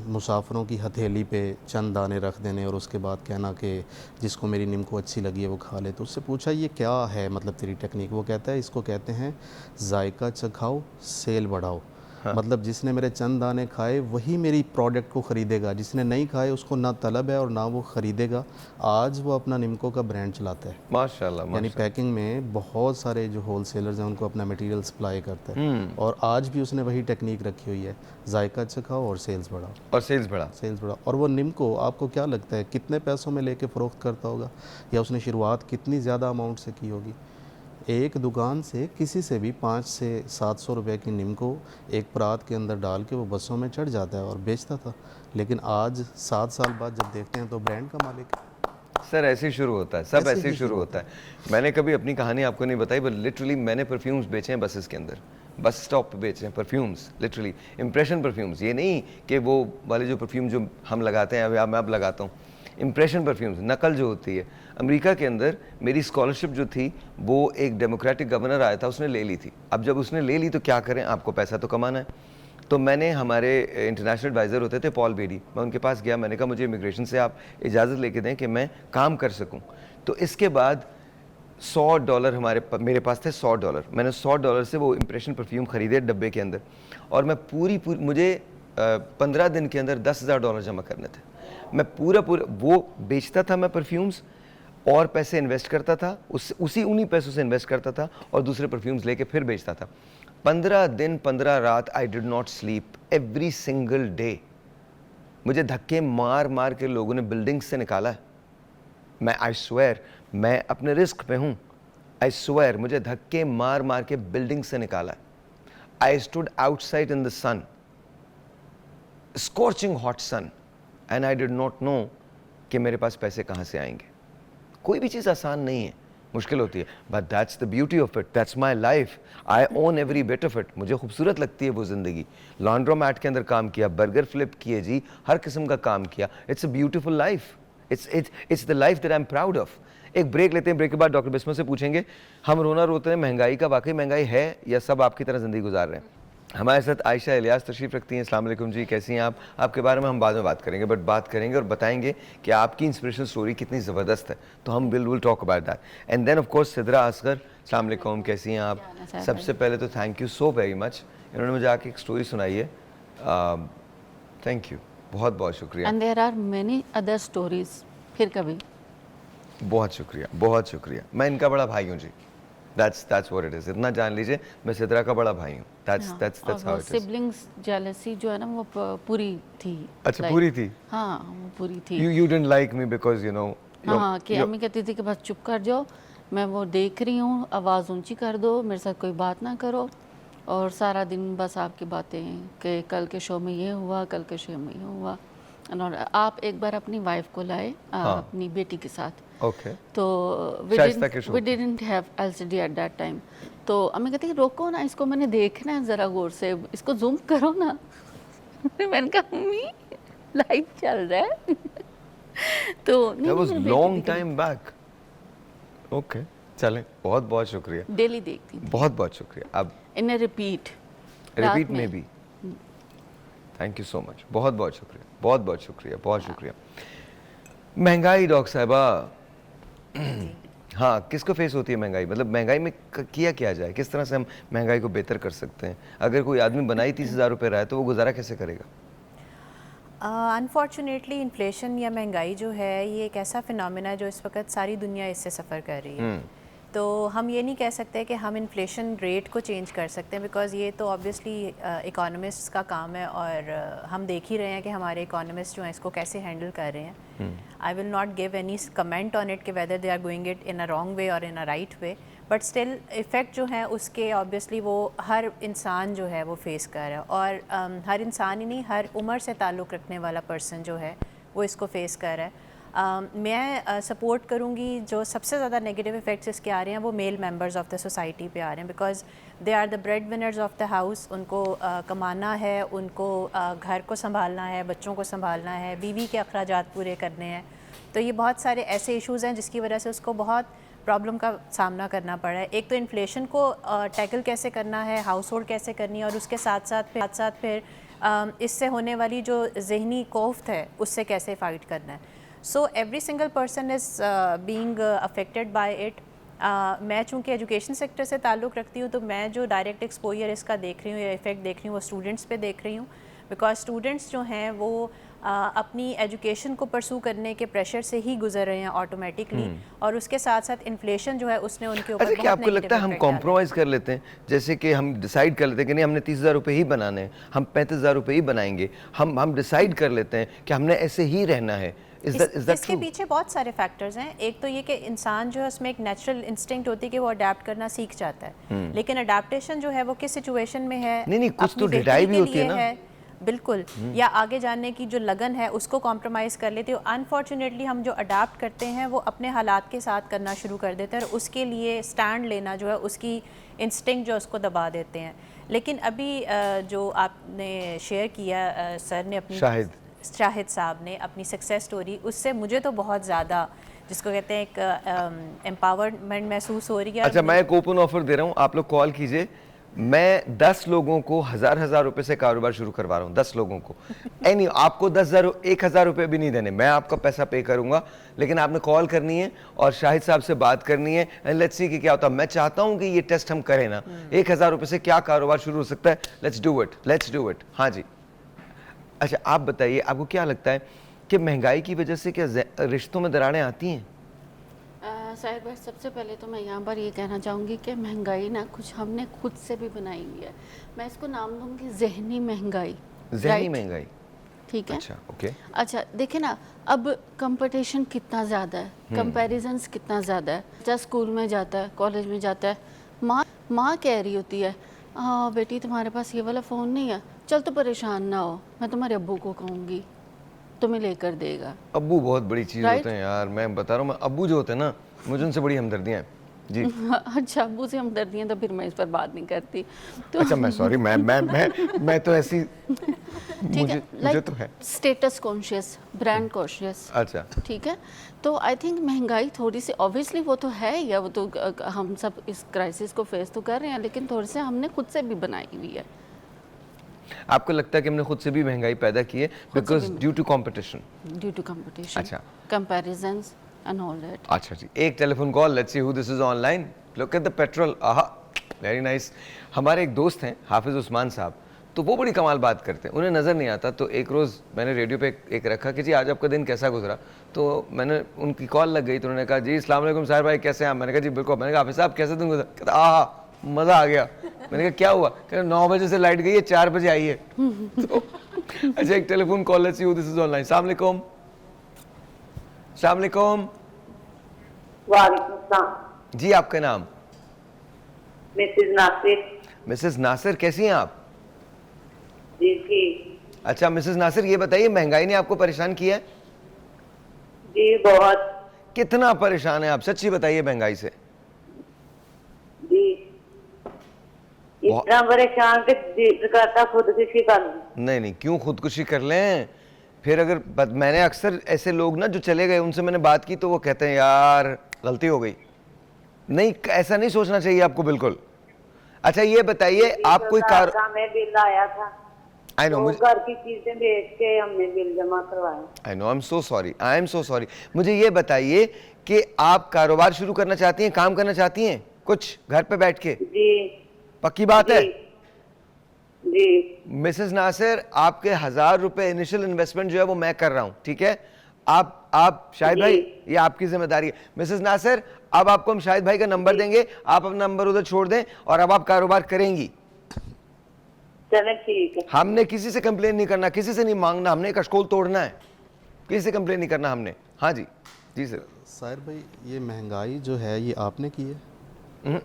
मुसाफिरों की हथेली पे चंद दाने रख देने, और उसके बाद कहना कि जिसको मेरी निम्को अच्छी लगी है वो खा ले। तो उससे पूछा ये क्या है, मतलब तेरी टेक्निक? वो कहता है इसको कहते हैं जायका चखाओ, सेल बढ़ाओ। मतलब जिसने मेरे चंद दाने खाए वही मेरी प्रोडक्ट को ख़रीदेगा, जिसने नहीं खाए उसको ना तलब है और ना वो ख़रीदेगा। आज वो अपना निम्को का ब्रांड चलाता है। माशाल्लाह, यानी पैकिंग में बहुत सारे जो होल सेलर्स हैं उनको अपना मटेरियल सप्लाई करता है, और आज भी उसने वही टेक्निक रखी हुई है, जायका चखाओ और सेल्स बढ़ाओ। और सेल्स बढ़ा। सेल्स बढ़ाओ। और वो निम्को आपको क्या लगता है कितने पैसों में लेके फ़रोख्त करता होगा, या उसने शुरुआत कितनी ज़्यादा अमाउंट से की होगी? एक दुकान से किसी से भी 500 से 700 रुपए की निम्को एक परात के अंदर डाल के वो बसों में चढ़ जाता है और बेचता था। लेकिन आज 7 साल बाद जब देखते हैं तो ब्रांड का मालिक है। सर, ऐसे ही शुरू होता है, सब ऐसे ऐसे ही शुरू होता है। मैंने कभी अपनी कहानी आपको नहीं बताई, बट लिटरली मैंने परफ्यूम्स बेचे हैं बसेस के अंदर, बस स्टॉप पे बेचे हैं परफ्यूम्स, लिटरली इम्प्रेशन परफ्यूम्स। ये नहीं कि वो वाले जो परफ्यूम जो हम लगाते हैं या मैं अब लगाता हूँ, इम्प्रेशन परफ्यूम्स, नकल जो होती है। अमेरिका के अंदर मेरी स्कॉलरशिप जो थी वो एक डेमोक्रेटिक गवर्नर आया था, उसने ले ली थी। अब जब उसने ले ली तो क्या करें, आपको पैसा तो कमाना है। तो मैंने, हमारे इंटरनेशनल एडवाइज़र होते थे पॉल बेडी, मैं उनके पास गया, मैंने कहा मुझे इमिग्रेशन से आप इजाज़त लेके दें कि मैं काम कर सकूं। तो इसके बाद $100 मेरे पास थे, $100। मैंने $100 से वो इम्प्रेशन परफ्यूम ख़रीदे डब्बे के अंदर, और मैं मुझे 15 दिन के अंदर $10,000 जमा करने थे। मैं पूरा वो बेचता था मैं परफ्यूम्स, और पैसे इन्वेस्ट करता था, उन्हीं पैसों से इन्वेस्ट करता था, और दूसरे परफ्यूम्स लेके फिर बेचता था। 15 दिन 15 रात आई did not sleep, every single day. मुझे धक्के मार मार के लोगों ने बिल्डिंग्स से निकाला है। मैं आई स्वेयर, मैं अपने रिस्क पे हूँ, आई स्वेयर, मुझे धक्के मार मार के बिल्डिंग से निकाला है। I stood outside in the sun, scorching hot sun, and I did not know कि मेरे पास पैसे कहाँ से आएंगे। कोई भी चीज़ आसान नहीं है, मुश्किल होती है, but that's the beauty of it, that's my life, I own every bit of it. मुझे खूबसूरत लगती है वो ज़िंदगी। लॉन्ड्रोमैट के अंदर काम किया, बर्गर फ्लिप किए जी, हर किस्म का काम किया। It's a beautiful life, it's the life that I am proud of. एक ब्रेक लेते हैं, ब्रेक के बाद डॉक्टर बिस्मल से पूछेंगे, हम रोना रोते हैं महंगाई का, वाकई महंगाई है या सब आपकी तरह ज़िंदगी गुजार रहे हैं। हमारे साथ आयशा इलियास तशरीफ़ रखती हैं। अस्सलाम वालेकुम जी, कैसी हैं आप? आपके बारे में हम बाद में बात करेंगे, बट बात करेंगे और बताएंगे कि आपकी इंस्पिरेशनल स्टोरी कितनी ज़बरदस्त है, तो हम will talk about that. And then of course Sidra Asghar, अस्सलाम वालेकुम, कैसी हैं आप? सबसे पहले तो thank you so very much, इन्होंने मुझे आके एक स्टोरी सुनाई है, थैंक यू, बहुत बहुत शुक्रिया। And there are many other stories, फिर कभी। बहुत शुक्रिया, बहुत शुक्रिया। मैं इनका बड़ा भाई हूँ जी, दैट्स व्हाट इट इज़, इतना जान लीजिए, मैं सिद्रा का बड़ा भाई हूँ। that's how it is. Siblings jealousy जो है ना वो पूरी थी। अच्छा, Like, पूरी थी? हाँ वो पूरी थी। You didn't like me because you know हाँ कि अम्मी कहती थी कि बस चुप कर जाओ, मैं वो देख रही हूँ, आवाज़ ऊंची कर दो, मेरे साथ कोई बात ना करो, और सारा दिन बस आपकी बातें कि कल के शो में ये हुआ, कल के शो में ये हुआ। और आप एक बार अपनी वाइफ को लाए अपनी बेटी के साथ, okay. तो शाइस्ता के शो वी पे। Didn't have LCD at that time. तो अम्मी कहती रोको ना इसको, मैंने देखना है ज़रा गौर से, इसको जूम करो ना। मैंने कहा अम्मी लाइव चल रहा है। तो That was long time back. Okay, चलें, बहुत बहुत शुक्रिया, डेली देखती थी बहुत बहुत शुक्रिया। अब इन रिपीट रिपीट में भी थैंक यू सो मच, बहुत बहुत शुक्रिया, बहुत बहुत शुक्रिया, बहुत शुक्रिया। महंगाई डॉक्टर साहिबा, हाँ, किसको फेस होती है महंगाई? मतलब महंगाई में किया क्या जाए, किस तरह से हम महंगाई को बेहतर कर सकते हैं? अगर कोई आदमी बनाई 30,000 रुपये रहा है तो वो गुजारा कैसे करेगा? अनफॉर्चुनेटली इन्फ्लेशन या महंगाई जो है ये एक ऐसा फिनोमेना है जो इस वक्त सारी दुनिया इससे सफ़र कर रही है। तो हम ये नहीं कह सकते कि हम इन्फ्लेशन रेट को चेंज कर सकते हैं, बिकॉज़ ये तो ऑब्वियसली इकोनॉमिस्ट्स का काम है, और हम देख ही रहे हैं कि हमारे इकोनॉमिस्ट जो हैं इसको कैसे हैंडल कर रहे हैं। I will not give any comment on it कि whether they are going it in a wrong way और in a right way, but still effect जो है उसके ऑब्वियसली वो हर इंसान जो है वो फेस कर रहा है, और हर इंसान ही नहीं, हर उम्र से ताल्लुक़ रखने वाला पर्सन जो है वो इसको फेस कर रहा है। मैं सपोर्ट करूँगी, जो सबसे ज़्यादा नेगेटिव इफ़ेक्ट्स इसके आ रहे हैं वो male members of the society पे आ रहे हैं, because they are the breadwinners of the house. उनको कमाना है, उनको घर को संभालना है, बच्चों को संभालना है, बीवी के अखराजात पूरे करने हैं। तो ये बहुत सारे ऐसे इश्यूज़ हैं जिसकी वजह से उसको बहुत प्रॉब्लम का सामना करना पड़ा है। एक तो इन्फ्लेशन को टैकल कैसे करना है, हाउस होल्ड कैसे करनी है, और उसके साथ साथ फिर इससे होने वाली जो ज़हनी कोफ्त है उससे कैसे फ़ाइट करना है। So every single person is being affected by it. मैं चूँकि एजुकेशन सेक्टर से ताल्लुक़ रखती हूँ, तो मैं जो डायरेक्ट एक्सपोजर इसका देख रही हूँ या इफ़ेक्ट देख रही हूँ वो स्टूडेंट्स पे देख रही हूँ, बिकॉज स्टूडेंट्स जो हैं वो अपनी एजुकेशन को परसू करने के प्रेशर से ही गुजर रहे हैं ऑटोमेटिकली, और उसके साथ साथ इन्फ्लेशन जो है उसने उनके ऊपर अच्छा, क्या आपको लगता है हम कॉम्प्रोमाइज़ कर लेते हैं? जैसे कि हम डिसाइड कर लेते हैं कि नहीं, हमने 30,000 रुपये ही बनाने हैं, हम 35,000 रुपये ही बनाएंगे, हम डिसाइड कर लेते हैं कि हमने ऐसे ही रहना है। इसके पीछे बहुत सारे फैक्टर्स हैं। एक तो ये कि इंसान जो है उसमें एक नेचुरल इंस्टिंक्ट होती है कि वो अडेप्ट करना सीख जाता है, लेकिन अडेप्टेशन जो है वो किस सिचुएशन में है, नहीं, कुछ तो डिटाई भी होती है ना, बिल्कुल, या आगे जाने की जो लगन है उसको कॉम्प्रोमाइज़ कर लेते हो। अनफॉर्चुनेटली हम जो अडाप्ट करते हैं वो अपने हालात के साथ करना शुरू कर देते हैं, और उसके लिए स्टैंड लेना जो है उसकी इंस्टिंक्ट जो उसको दबा देते हैं। लेकिन अभी जो आपने शेयर किया सर ने अपनी शाहिद साहब ने अपनी सक्सेस स्टोरी, उससे मुझे तो बहुत ज़्यादा, जिसको कहते हैं एक एम्पावरमेंट महसूस हो रही है। अच्छा, मैं एक ओपन ऑफर दे रहा हूँ, आप लोग कॉल कीजिए, मैं 10 लोगों को 1,000 रुपए से कारोबार शुरू करवा रहा हूँ, 10 लोगों को। एनी आपको 1,000 रुपए भी नहीं देने, मैं आपका पैसा पे करूंगा, लेकिन आपने कॉल करनी है और शाहिद साहब से बात करनी है, एंड लेट्स सी कि क्या होता है। मैं चाहता हूँ कि ये टेस्ट हम करें ना, 1,000 रुपए से क्या कारोबार शुरू हो सकता है। Let's do it. हाँ जी, अच्छा आप बताइए, आपको क्या लगता है कि महंगाई की वजह से क्या रिश्तों में दरारें आती हैं? साहिर भाई, सबसे पहले तो मैं यहाँ पर ये कहना चाहूँगी कि महंगाई ना कुछ हमने खुद से भी बनाई हुई है। मैं इसको नाम दूँगी ज़हनी महंगाई। ज़हनी महंगाई, ठीक है। अच्छा, ओके। अच्छा देखिए ना, अब कंपटीशन कितना ज़्यादा है, कंपैरिजंस कितना ज़्यादा है। बच्चा स्कूल में जाता है, कॉलेज में जाता है, माँ कह रही होती है, हाँ बेटी तुम्हारे पास ये वाला फ़ोन नहीं है, चल तो परेशान ना हो, मैं तुम्हारे अब्बू को कहूँगी, तुम्हें लेकर देगा। अब्बू बहुत बड़ी चीज़ होते हैं यार, मैं बता रहा हूँ, मैं अब्बू जो होते हैं ना, मुझे उनसे बड़ी हमदर्दियाँ हैं जी। अच्छा, अब्बू से हमदर्दियाँ, तो फिर मैं इस पर बात नहीं करती। तो अच्छा, मैं सॉरी, मैं तो ऐसी मुझे तो है स्टेटस कॉन्शियस, ब्रांड कॉन्शियस। अच्छा, ठीक है। तो आई थिंक महंगाई थोड़ी सी, ऑब्वियसली वो तो है, या वो तो हम सब इस क्राइसिस को फेस तो कर रहे हैं, लेकिन थोड़ी से हमने खुद से भी बनाई हुई है। आपको लगता है कि हमने खुद से भी महंगाई पैदा की है बिकॉज ड्यू टू कंपटीशन? अच्छा, कंपैरिजंस एंड ऑल दैट। अच्छा जी, एक telephone call, let's see who this is online. Look at the petrol, आहा, वेरी नाइस। हमारे एक दोस्त हैं हाफिज उस्मान साहब, तो वो बड़ी कमाल बात करते हैं, उन्हें नज़र नहीं आता। तो एक रोज़ मैंने रेडियो पे एक रखा कि जी आज आपका दिन कैसा गुजरा, तो मैंने उनकी कॉल लग गई, तो उन्होंने कहा जी अस्सलाम वालेकुम साहिर भाई, कैसे हैं आप? मैंने कहा जी बिल्कुल। मैंने कहा हाफिज साहब कैसे दिन गुजरा? कहता आहा मजा आ गया। मैंने कहा क्या हुआ? कह रहे 9 बजे से लाइट गई है, 4 बजे आई है। तो अच्छा एक telephone call, let's see who this is online. अस्सलाम वालेकुम। अस्सलाम वालेकुम। वालेकुम सलाम। जी आपका नाम? मिसेज नासिर। मिसेस नासिर, कैसी हैं आप? जी ठीक। अच्छा मिसेस नासिर, ये बताइए महंगाई ने आपको परेशान किया है? जी बहुत। कितना परेशान है आप, सच्ची बताइए महंगाई से। जी इतना परेशान कि दिल करता खुदकुशी कर लूं। नहीं नहीं, क्यों खुदकुशी कर लें? फिर अगर मैंने अक्सर ऐसे लोग ना जो चले गए उनसे मैंने बात की तो वो कहते हैं यार गलती हो गई। नहीं, ऐसा नहीं सोचना चाहिए आपको बिल्कुल। अच्छा ये बताइए आप कोई कार, में बिल आया था, आई नो, तो मुझे घर की चीजें बेच के हमने बिल जमा करवाया। I know, I am so sorry, I am so sorry. मुझे ये बताइए कि आप कारोबार शुरू करना चाहती हैं, काम करना चाहती हैं कुछ घर पे बैठ के? जी पक्की बात है? जी मिसेस नासिर, आपके 1000 रुपए इनिशियल इन्वेस्टमेंट जो है वो मैं कर रहा हूं, ठीक है? आप शाहिद जी। भाई, ये आपकी जिम्मेदारी है। मिसेस नासिर, अब आपको हम शाहिद भाई का नंबर देंगे, आप अपना नंबर उधर छोड़ दें और अब आप कारोबार करेंगी। चले ठीक है। हमने किसी से कंप्लेन नहीं करना, किसी से नहीं मांगना, हमने एक अशकोल तोड़ना है, किसी से कंप्लेन नहीं करना हमने। हाँ जी, जी सर। साहिर भाई, ये महंगाई जो है ये आपने की है,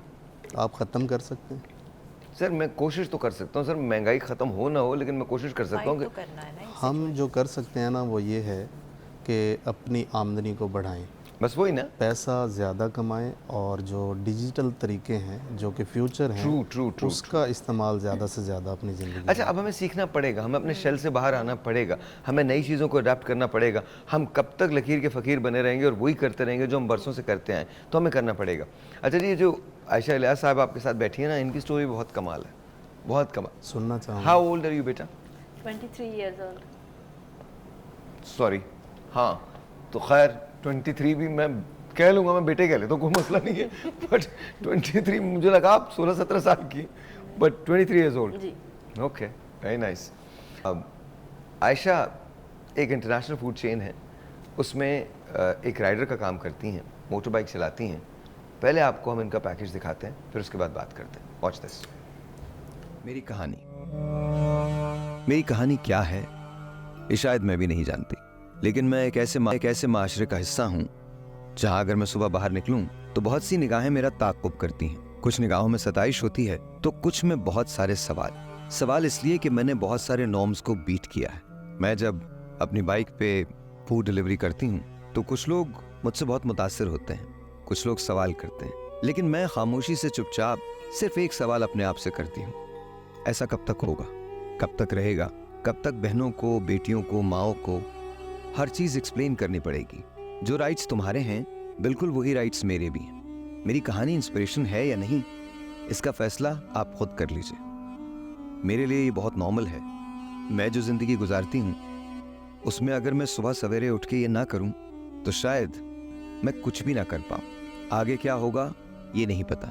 आप ख़त्म कर सकते हैं। सर मैं कोशिश तो कर सकता हूँ सर, महंगाई ख़त्म हो ना हो, लेकिन मैं कोशिश कर सकता हूँ तो कि करना है ना। हम जो कर सकते हैं ना वो ये है कि अपनी आमदनी को बढ़ाएं, बस वही ना। पैसा ज़्यादा कमाएं और जो डिजिटल तरीके हैं जो कि फ्यूचर हैं ट्रू उसका इस्तेमाल ज़्यादा से ज़्यादा अपनी ज़िंदगी अच्छा, अब हमें सीखना पड़ेगा, हमें अपने शेल से बाहर आना पड़ेगा, हमें नई चीज़ों को अडाप्ट करना पड़ेगा। हम कब तक लकीर के फ़कीर बने रहेंगे और वही करते रहेंगे जो हम बरसों से करते हैं, तो हमें करना पड़ेगा। अच्छा जी, ये जो आयशा इलियास साहब आपके साथ बैठी है ना, इनकी स्टोरी बहुत कमाल है, बहुत कमाल। सुनना चाहूँगा। हाउ ओल्ड आर यू बेटा? 23 years old। सॉरी, हाँ तो खैर 23 भी मैं कह लूँगा, मैं बेटे कह लेता हूँ, कोई मसला नहीं है। बट 23, मुझे लगा आप 16-17 साल की, बट 23 years old। जी। Okay, very nice. अब आयशा एक इंटरनेशनल फूड चेन है, उसमें एक राइडर का काम करती हैं, मोटर बाइक चलाती हैं। पहले आपको हम इनका पैकेज दिखाते हैं, फिर उसके बाद बात करते हैं। Watch this. मेरी कहानी क्या है ये शायद मैं भी नहीं जानती, लेकिन मैं एक ऐसे माशरे का हिस्सा हूँ जहाँ अगर मैं सुबह बाहर निकलूं तो बहुत सी निगाहें मेरा ताक़ुब करती हैं। कुछ निगाहों में सताइश होती है तो कुछ में बहुत सारे सवाल इसलिए कि मैंने बहुत सारे नॉर्म्स को बीट किया है। मैं जब अपनी बाइक पे फूड डिलीवरी करती हूँ तो कुछ लोग मुझसे बहुत मुतासिर होते हैं, कुछ लोग सवाल करते हैं, लेकिन मैं खामोशी से चुपचाप सिर्फ एक सवाल अपने आप से करती हूँ, ऐसा कब तक होगा, कब तक रहेगा, कब तक बहनों को, बेटियों को, माओ को हर चीज़ एक्सप्लेन करनी पड़ेगी? जो राइट्स तुम्हारे हैं बिल्कुल वही राइट्स मेरे भी हैं। मेरी कहानी इंस्पिरेशन है या नहीं, इसका फैसला आप खुद कर लीजिए। मेरे लिए ये बहुत नॉर्मल है। मैं जो ज़िंदगी गुजारती हूँ उसमें अगर मैं सुबह सवेरे उठ के ये ना करूँ तो शायद मैं कुछ भी ना कर पाऊँ। आगे क्या होगा ये नहीं पता,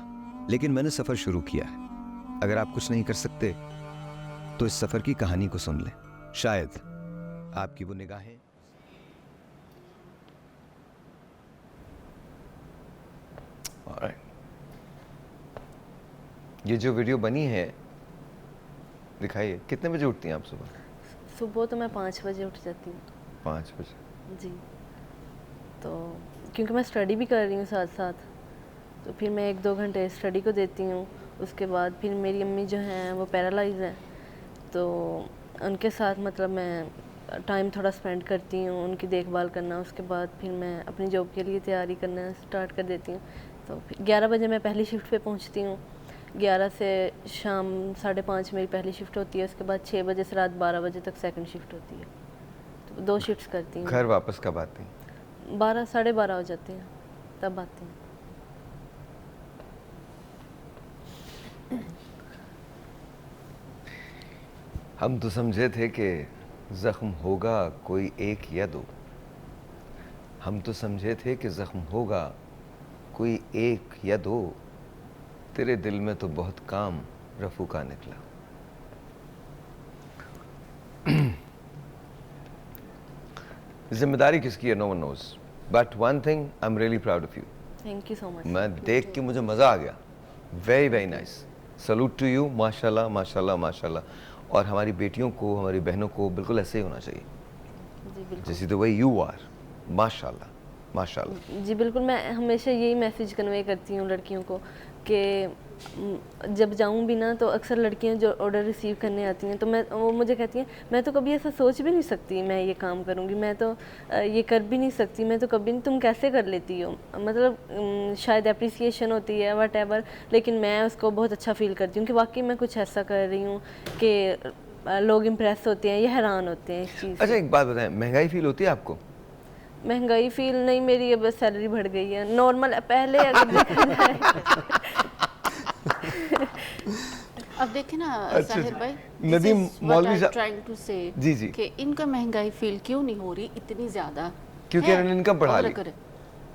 लेकिन मैंने सफ़र शुरू किया है। अगर आप कुछ नहीं कर सकते तो इस सफ़र की कहानी को सुन लें, शायद आपकी वो निगाहें। Alright. ये जो वीडियो बनी है दिखाइए, कितने बजे उठती हैं आप सुबह? सुबह तो मैं 5 बजे उठ जाती हूँ। 5 बजे? जी, तो क्योंकि मैं स्टडी भी कर रही हूँ साथ साथ, तो फिर मैं 1-2 घंटे स्टडी को देती हूँ। उसके बाद फिर मेरी अम्मी जो हैं वो पैरालाइज हैं, तो उनके साथ मतलब मैं टाइम थोड़ा स्पेंड करती हूँ, उनकी देखभाल करना। उसके बाद फिर मैं अपनी जॉब के लिए तैयारी करना स्टार्ट कर देती हूँ। तो 11 बजे मैं पहली शिफ्ट पे पहुँचती हूँ, 11 से शाम 5:30 मेरी पहली शिफ्ट होती है। उसके बाद 6 बजे से रात 12 बजे तक सेकंड शिफ्ट होती है। तो 2 शिफ्ट्स करती हूँ। घर वापस कब आती हैं? 12 साढ़े 12 हो जाते हैं, तब आती हूँ। हम तो समझे थे कि ज़ख्म होगा कोई 1 या 2। हम तो समझे थे कि ज़ख्म होगा कोई 1 या 2। तेरे दिल में तो बहुत काम रफू का निकला। जिम्मेदारी किसकी है, no one knows, but one thing I am really proud of you. Thank you so much. मैं देख के मुझे मज़ा आ गया। Very very nice, salute to you, माशाल्लाह माशाल्लाह माशाल्लाह। और हमारी बेटियों को, हमारी बहनों को बिल्कुल ऐसे ही होना चाहिए, जी बिल्कुल। जैसे द वे यू आर, माशाल्लाह माशाल्लाह। जी बिल्कुल, मैं हमेशा यही मैसेज कन्वे करती हूँ लड़कियों को कि जब जाऊँ भी ना तो अक्सर लड़कियाँ जो ऑर्डर रिसीव करने आती हैं तो वो मुझे कहती हैं मैं तो कभी ऐसा सोच भी नहीं सकती मैं ये काम करूँगी, मैं तो ये कर भी नहीं सकती, मैं तो कभी नहीं, तुम कैसे कर लेती हो। मतलब शायद अप्रिसिएशन होती है वट एवर, लेकिन मैं उसको बहुत अच्छा फील करती हूँ कि वाकई मैं कुछ ऐसा कर रही हूँ कि लोग इम्प्रेस होते हैं या हैरान होते हैं इस चीज़ से। अच्छा एक बात बताएं, महंगाई फील होती है आपको? महंगाई फील नहीं, मेरी अब सैलरी बढ़ गई है, नॉर्मल पहले अगर देखा जाए। अब देखे ना अच्छा साहिर भाई, नदीम मौलवी साहब ट्राइंग टू से जी जी कि इनका महंगाई फील क्यों नहीं हो रही इतनी ज्यादा, क्योंकि है? इन्होंने इनकम बढ़ा और ली। अगर-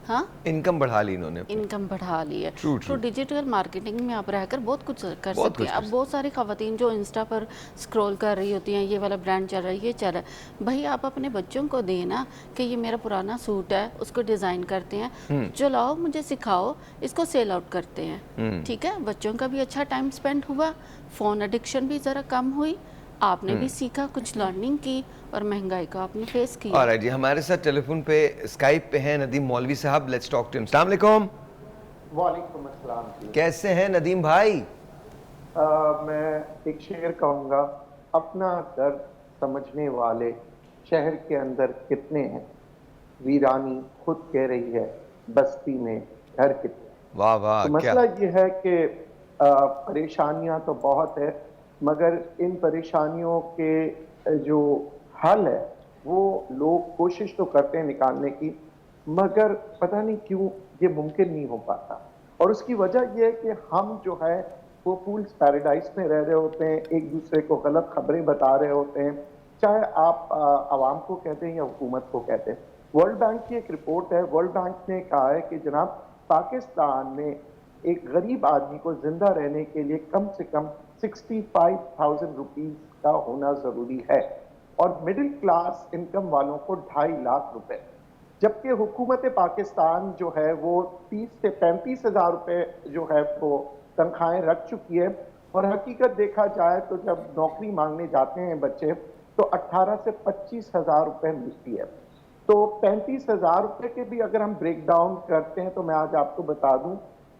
हाँ, इनकम बढ़ा ली इन्होंने अपनी। इनकम बढ़ा ली है। True, तो true. डिजिटल मार्केटिंग में आप रहकर बहुत कुछ कर बहुत सकते कुछ हैं। कर अब बहुत सारी खवातीन जो इंस्टा पर स्क्रॉल कर रही होती हैं, ये वाला ब्रांड चल रहा है, ये चल रहा है, भाई आप अपने बच्चों को देना कि ये मेरा पुराना सूट है, उसको डिज़ाइन करते हैं, चलाओ, मुझे सिखाओ, इसको सेल आउट करते हैं। ठीक है, बच्चों का भी अच्छा टाइम स्पेंड हुआ, फ़ोन एडिक्शन भी ज़रा कम हुई, आपने भी सीखा, कुछ लर्निंग की, और महंगाई को आपने फेस किया। ऑलराइट जी, हमारे साथ टेलीफोन पे स्काइप पे हैं नदीम मौलवी साहब, लेट्स टॉक टू हिम। अस्सलाम वालेकुम। वालेकुम अस्सलाम जी। कैसे हैं नदीम भाई? मैं एक शेर कहूँगा, अपना दर्द समझने वाले शहर के अंदर कितने हैं, वीरानी खुद कह रही है बस्ती में घर कितने। वाह वाह, तो क्या मसला ये है कि परेशानियां तो बहुत है, मगर इन परेशानियों के जो हल है वो लोग कोशिश तो करते हैं निकालने की, मगर पता नहीं क्यों ये मुमकिन नहीं हो पाता। और उसकी वजह यह है कि हम जो है वो फूल्स पैराडाइज में रह रहे होते हैं, एक दूसरे को गलत खबरें बता रहे होते हैं, चाहे आप आवाम को कहते हैं या हुकूमत को कहते हैं। वर्ल्ड बैंक की एक रिपोर्ट है, वर्ल्ड बैंक ने कहा है कि जनाब पाकिस्तान में एक गरीब आदमी को जिंदा रहने के लिए कम से कम 65,000 रुपीज का होना जरूरी है, और मिडिल क्लास इनकम वालों को 2.5 लाख रुपए, जबकि हुकूमत पाकिस्तान जो है वो 30 से 35 हज़ार रुपए जो है वो तनख्वाहें रख चुकी है। और हकीकत देखा जाए तो जब नौकरी मांगने जाते हैं बच्चे तो 18 से 25 हज़ार रुपए मिलती है। तो 35 हज़ार रुपए के भी अगर हम ब्रेक डाउन करते हैं तो मैं आज आपको बता दूं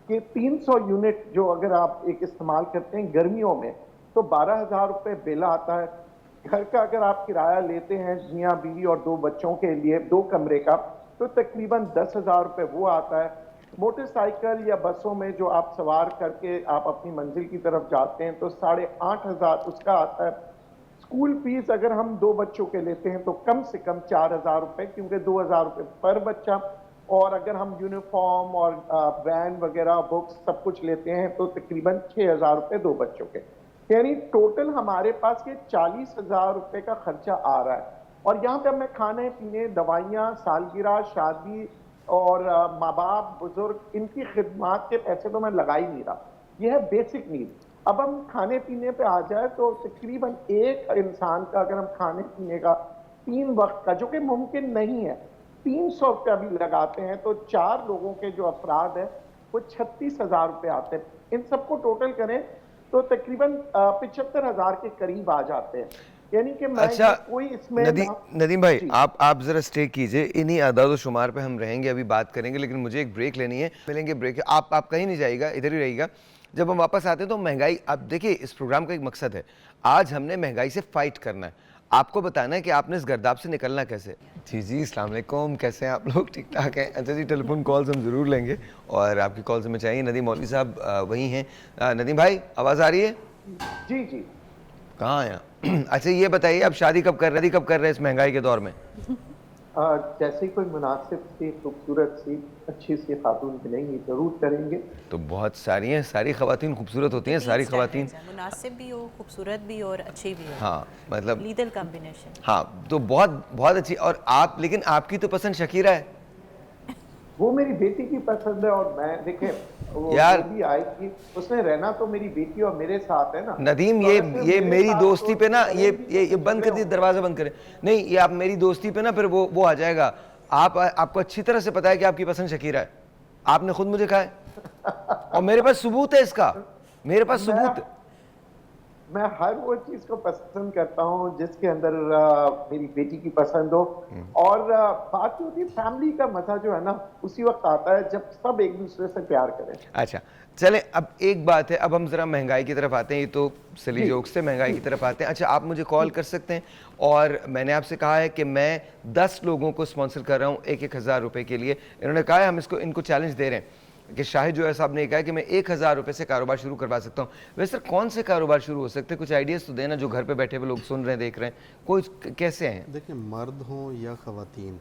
कि 300 यूनिट जो अगर आप एक इस्तेमाल करते हैं गर्मियों में तो 12,000 रुपए बिल आता है। घर का अगर आप किराया लेते हैं मियाँ बीवी और 2 बच्चों के लिए 2 कमरे का तो तकरीबन 10,000 रुपए वो आता है। मोटरसाइकिल या बसों में जो आप सवार करके आप अपनी मंजिल की तरफ जाते हैं तो 8,500 उसका आता है। स्कूल फीस अगर हम 2 बच्चों के लेते हैं तो कम से कम 4,000 रुपए, क्योंकि 2,000 रुपए पर बच्चा, और अगर हम यूनिफॉर्म और वैन वगैरह बुक्स सब कुछ लेते हैं तो तकरीबन 6,000 रुपए 2 बच्चों के, यानी टोटल हमारे पास ये 40,000 रुपए का खर्चा आ रहा है। और यहाँ पे मैं खाने पीने, दवाइयाँ, सालगिरह, शादी और माँ बाप, बुजुर्ग, इनकी खिदमत के पैसे तो मैं लगा ही नहीं रहा। यह है बेसिक नीड। अब हम खाने पीने पे आ जाए तो तकरीबन एक इंसान का अगर हम खाने पीने का 3 वक्त का, जो कि मुमकिन नहीं है, 300 रुपया भी लगाते हैं तो 4 लोगों के जो अफराद है वो 36,000 रुपये आते हैं। इन सबको टोटल करें तो तकरीबन 75,000 के करीब आ जाते हैं। यानी कि मैं अच्छा कोई इसमें नदीम भाई, जी। आप जरा स्टे कीजिए, इन्हीं आदाद व शुमार पे हम रहेंगे, अभी बात करेंगे, लेकिन मुझे एक ब्रेक लेनी है, मिलेंगे ब्रेक। आप कहीं नहीं जाइएगा, इधर ही रहिएगा। जब हम वापस आते हैं तो महंगाई, आप देखिए इस प्रोग्राम का एक मकसद है, आज हमने महंगाई से फाइट करना है, आपको बताना है कि आपने इस गर्दाब से निकलना कैसे। जी जी, अस्सलाम वालेकुम, कैसे हैं आप लोग? ठीक ठाक हैं? अच्छा जी, टेलीफोन कॉल्स हम ज़रूर लेंगे और आपकी कॉल्स हमें चाहिए। नदीम मौलवी साहब वहीं हैं। नदीम भाई, आवाज़ आ रही है? जी जी। कहाँ हैं? अच्छा ये बताइए, आप शादी कब कर रहे हैं इस महंगाई के दौर में? जैसे ही कोई मुनासिब सी, खूबसूरत सी, अच्छी सी खातून मिलेंगी जरूर करेंगे। तो बहुत सारी हैं, सारी खवातीन खूबसूरत होती हैं, सारी खवातीन मुनासिब भी हो, खूबसूरत भी हो और अच्छी भी हो। हाँ, मतलब लीडल कॉम्बिनेशन। हाँ, तो बहुत बहुत अच्छी। और आप, लेकिन आपकी तो पसंद शकीरा है। वो मेरी बेटी की पसंद है, और मैं देखे वो यार, भी आएगी, उसने रहना तो मेरी बेटी और मेरे साथ है ना। नदीम, तो ये मेरे मेरी साथ दोस्ती पे ना, तो ये बंद कर दिए, दरवाजा बंद करें। नहीं, ये आप मेरी दोस्ती पे ना फिर वो आ जाएगा। आपको अच्छी तरह से पता है कि आपकी पसंद शकीरा है, आपने खुद मुझे कहा है। और मेरे पास सबूत है इसका, मेरे पास सबूत है। मैं हर वो चीज को पसंद करता हूँ जिसके अंदर मेरी बेटी की पसंद हो। और बात होती है फैमिली का मजा जो है ना उसी वक्त आता है जब सब एक दूसरे से प्यार करें। अच्छा चलें, अब एक बात है, अब हम जरा महंगाई की तरफ आते हैं। ये तो सिली जोक्स से महंगाई की तरफ आते हैं। अच्छा, आप मुझे कॉल कर सकते हैं, और मैंने आपसे कहा है कि मैं 10 लोगों को स्पॉन्सर कर रहा हूँ 1,000 रुपए के लिए। इन्होंने कहा है हम इनको चैलेंज दे रहे हैं कि शाहिद जो है साहब ने कहा कि मैं 1,000 रुपए से कारोबार शुरू करवा सकता हूँ। वैसे सर कौन से कारोबार शुरू हो सकते हैं, कुछ आइडियाज तो देना, जो घर पे बैठे हुए लोग सुन रहे हैं, देख रहे हैं, कोई कैसे हैं? देखिए, मर्द हों या ख़वातीन,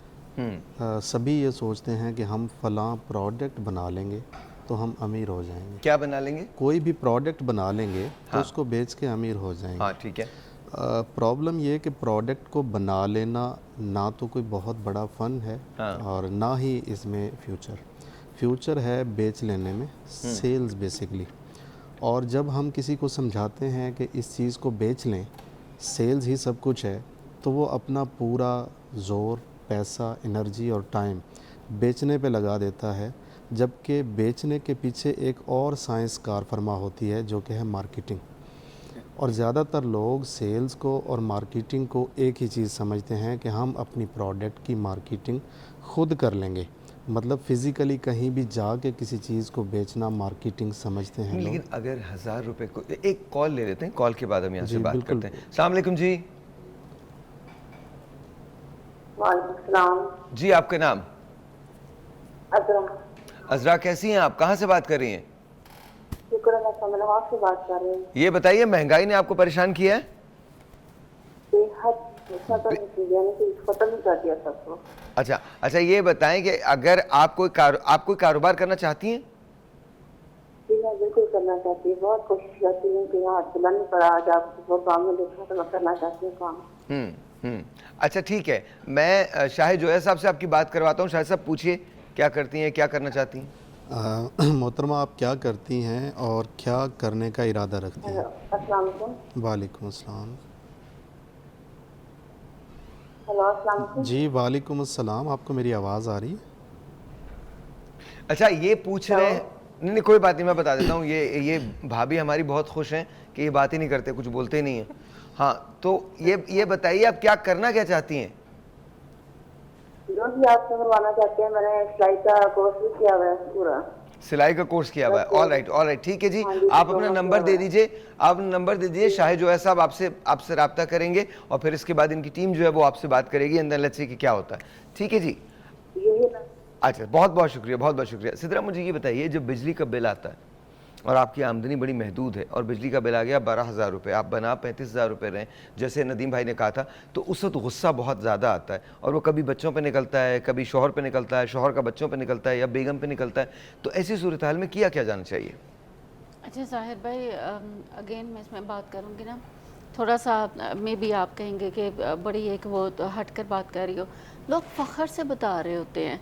सभी ये सोचते हैं कि हम फ़लाँ प्रोडक्ट बना लेंगे तो हम अमीर हो जाएंगे। क्या बना लेंगे? कोई भी प्रोडक्ट बना लेंगे तो उसको बेच के अमीर हो जाएंगे। हाँ ठीक है। प्रॉब्लम ये कि प्रोडक्ट को बना लेना ना तो कोई बहुत बड़ा फ़न है, और ना ही इसमें फ्यूचर है बेच लेने में, सेल्स बेसिकली। और जब हम किसी को समझाते हैं कि इस चीज़ को बेच लें, सेल्स ही सब कुछ है, तो वो अपना पूरा ज़ोर, पैसा, एनर्जी और टाइम बेचने पे लगा देता है, जबकि बेचने के पीछे एक और साइंस कारफरमा होती है जो कि है मार्केटिंग। और ज़्यादातर लोग सेल्स को और मार्केटिंग को एक ही चीज़ समझते हैं कि हम अपनी प्रोडक्ट की मार्केटिंग खुद कर लेंगे, मतलब फिज़िकली कहीं भी जाके किसी चीज़ को बेचना मार्केटिंग समझते हैं लेकिन लोग। अगर 1,000 रुपए को, एक कॉल ले लेते हैं, कॉल के बाद हम यहाँ से जी, बात बिल्कुल। करते हैं। अस्सलाम वालेकुम जी। वालेकुम सलाम। जी आपका नाम? अजरा। अजरा, कैसी हैं आप, कहाँ से बात कर रही हैं? शुक्र अल्लाह का, मैं नवाज से बात कर रही हूँ। ये बताइए, महंगाई ने आपको परेशान किया है? बेहद खत्म ही कर दिया सबको। अच्छा, ये बताएं कि अगर आप कोई कारोबार करना चाहती हैं? जी मैं बिल्कुल करना चाहती हूँ, बहुत कोशिश करती हूँ कि यहाँ चला नहीं पड़ा, आज आप वो काम में देखा तो मैं करना चाहती हूँ काम। अच्छा ठीक है, मैं शाहिद जोया साहब से आपकी बात करवाता हूँ। शाहिद साहब पूछिए, क्या करती हैं, क्या करना चाहती हैं? मोहतरमा, आप क्या करती हैं और क्या करने का इरादा रखती हैं? अस्सलाम वालेकुम। वालेकुम अस्सलाम। हेलो अस्सलाम वालेकुम। जी वालेकुम अस्सलाम, आपको मेरी आवाज़ आ रही है? अच्छा, ये पूछ रहे हैं, नहीं कोई बात नहीं, मैं बता देता हूँ। ये भाभी हमारी बहुत खुश हैं कि ये बात ही नहीं करते, कुछ बोलते ही नहीं हैं। हाँ, तो ये बताइए आप क्या करना क्या चाहती हैं? जो भी आप करवाना चाहते हैं, मैंने सिलाई का कोर्स भी किया हुआ है पूरा। सिलाई का कोर्स किया हुआ है? ऑल राइट, ठीक है जी। आप अपना नंबर दे दीजिए, शाहिद जोया साहब आपसे रब्ता करेंगे, और फिर इसके बाद इनकी टीम जो है वो आपसे बात करेगी, एंड देन लेट्स सी कि क्या होता है। ठीक है जी। अच्छा, बहुत बहुत शुक्रिया। सिद्रा, मुझे ये बताइए, जब बिजली का बिल आता है और आपकी आमदनी बड़ी महदूद है और बिजली का बिल आ गया 12,000 रुपये, आप बना 35,000 रुपये रहें, जैसे नदीम भाई ने कहा था, तो उस वक्त गुस्सा बहुत ज़्यादा आता है, और वो कभी बच्चों पे निकलता है, कभी शौहर पे निकलता है, शौहर का बच्चों पे निकलता है, या बेगम पे निकलता है। तो ऐसी सूरत हाल में किया क्या जाना चाहिए? अच्छा जाहिर भाई, अगेन मैं इसमें बात करूँगी ना, थोड़ा सा मे भी आप कहेंगे कि बड़ी एक वो तो हट कर बात कर रही हो। लोग फ़ख्र से बता रहे होते हैं,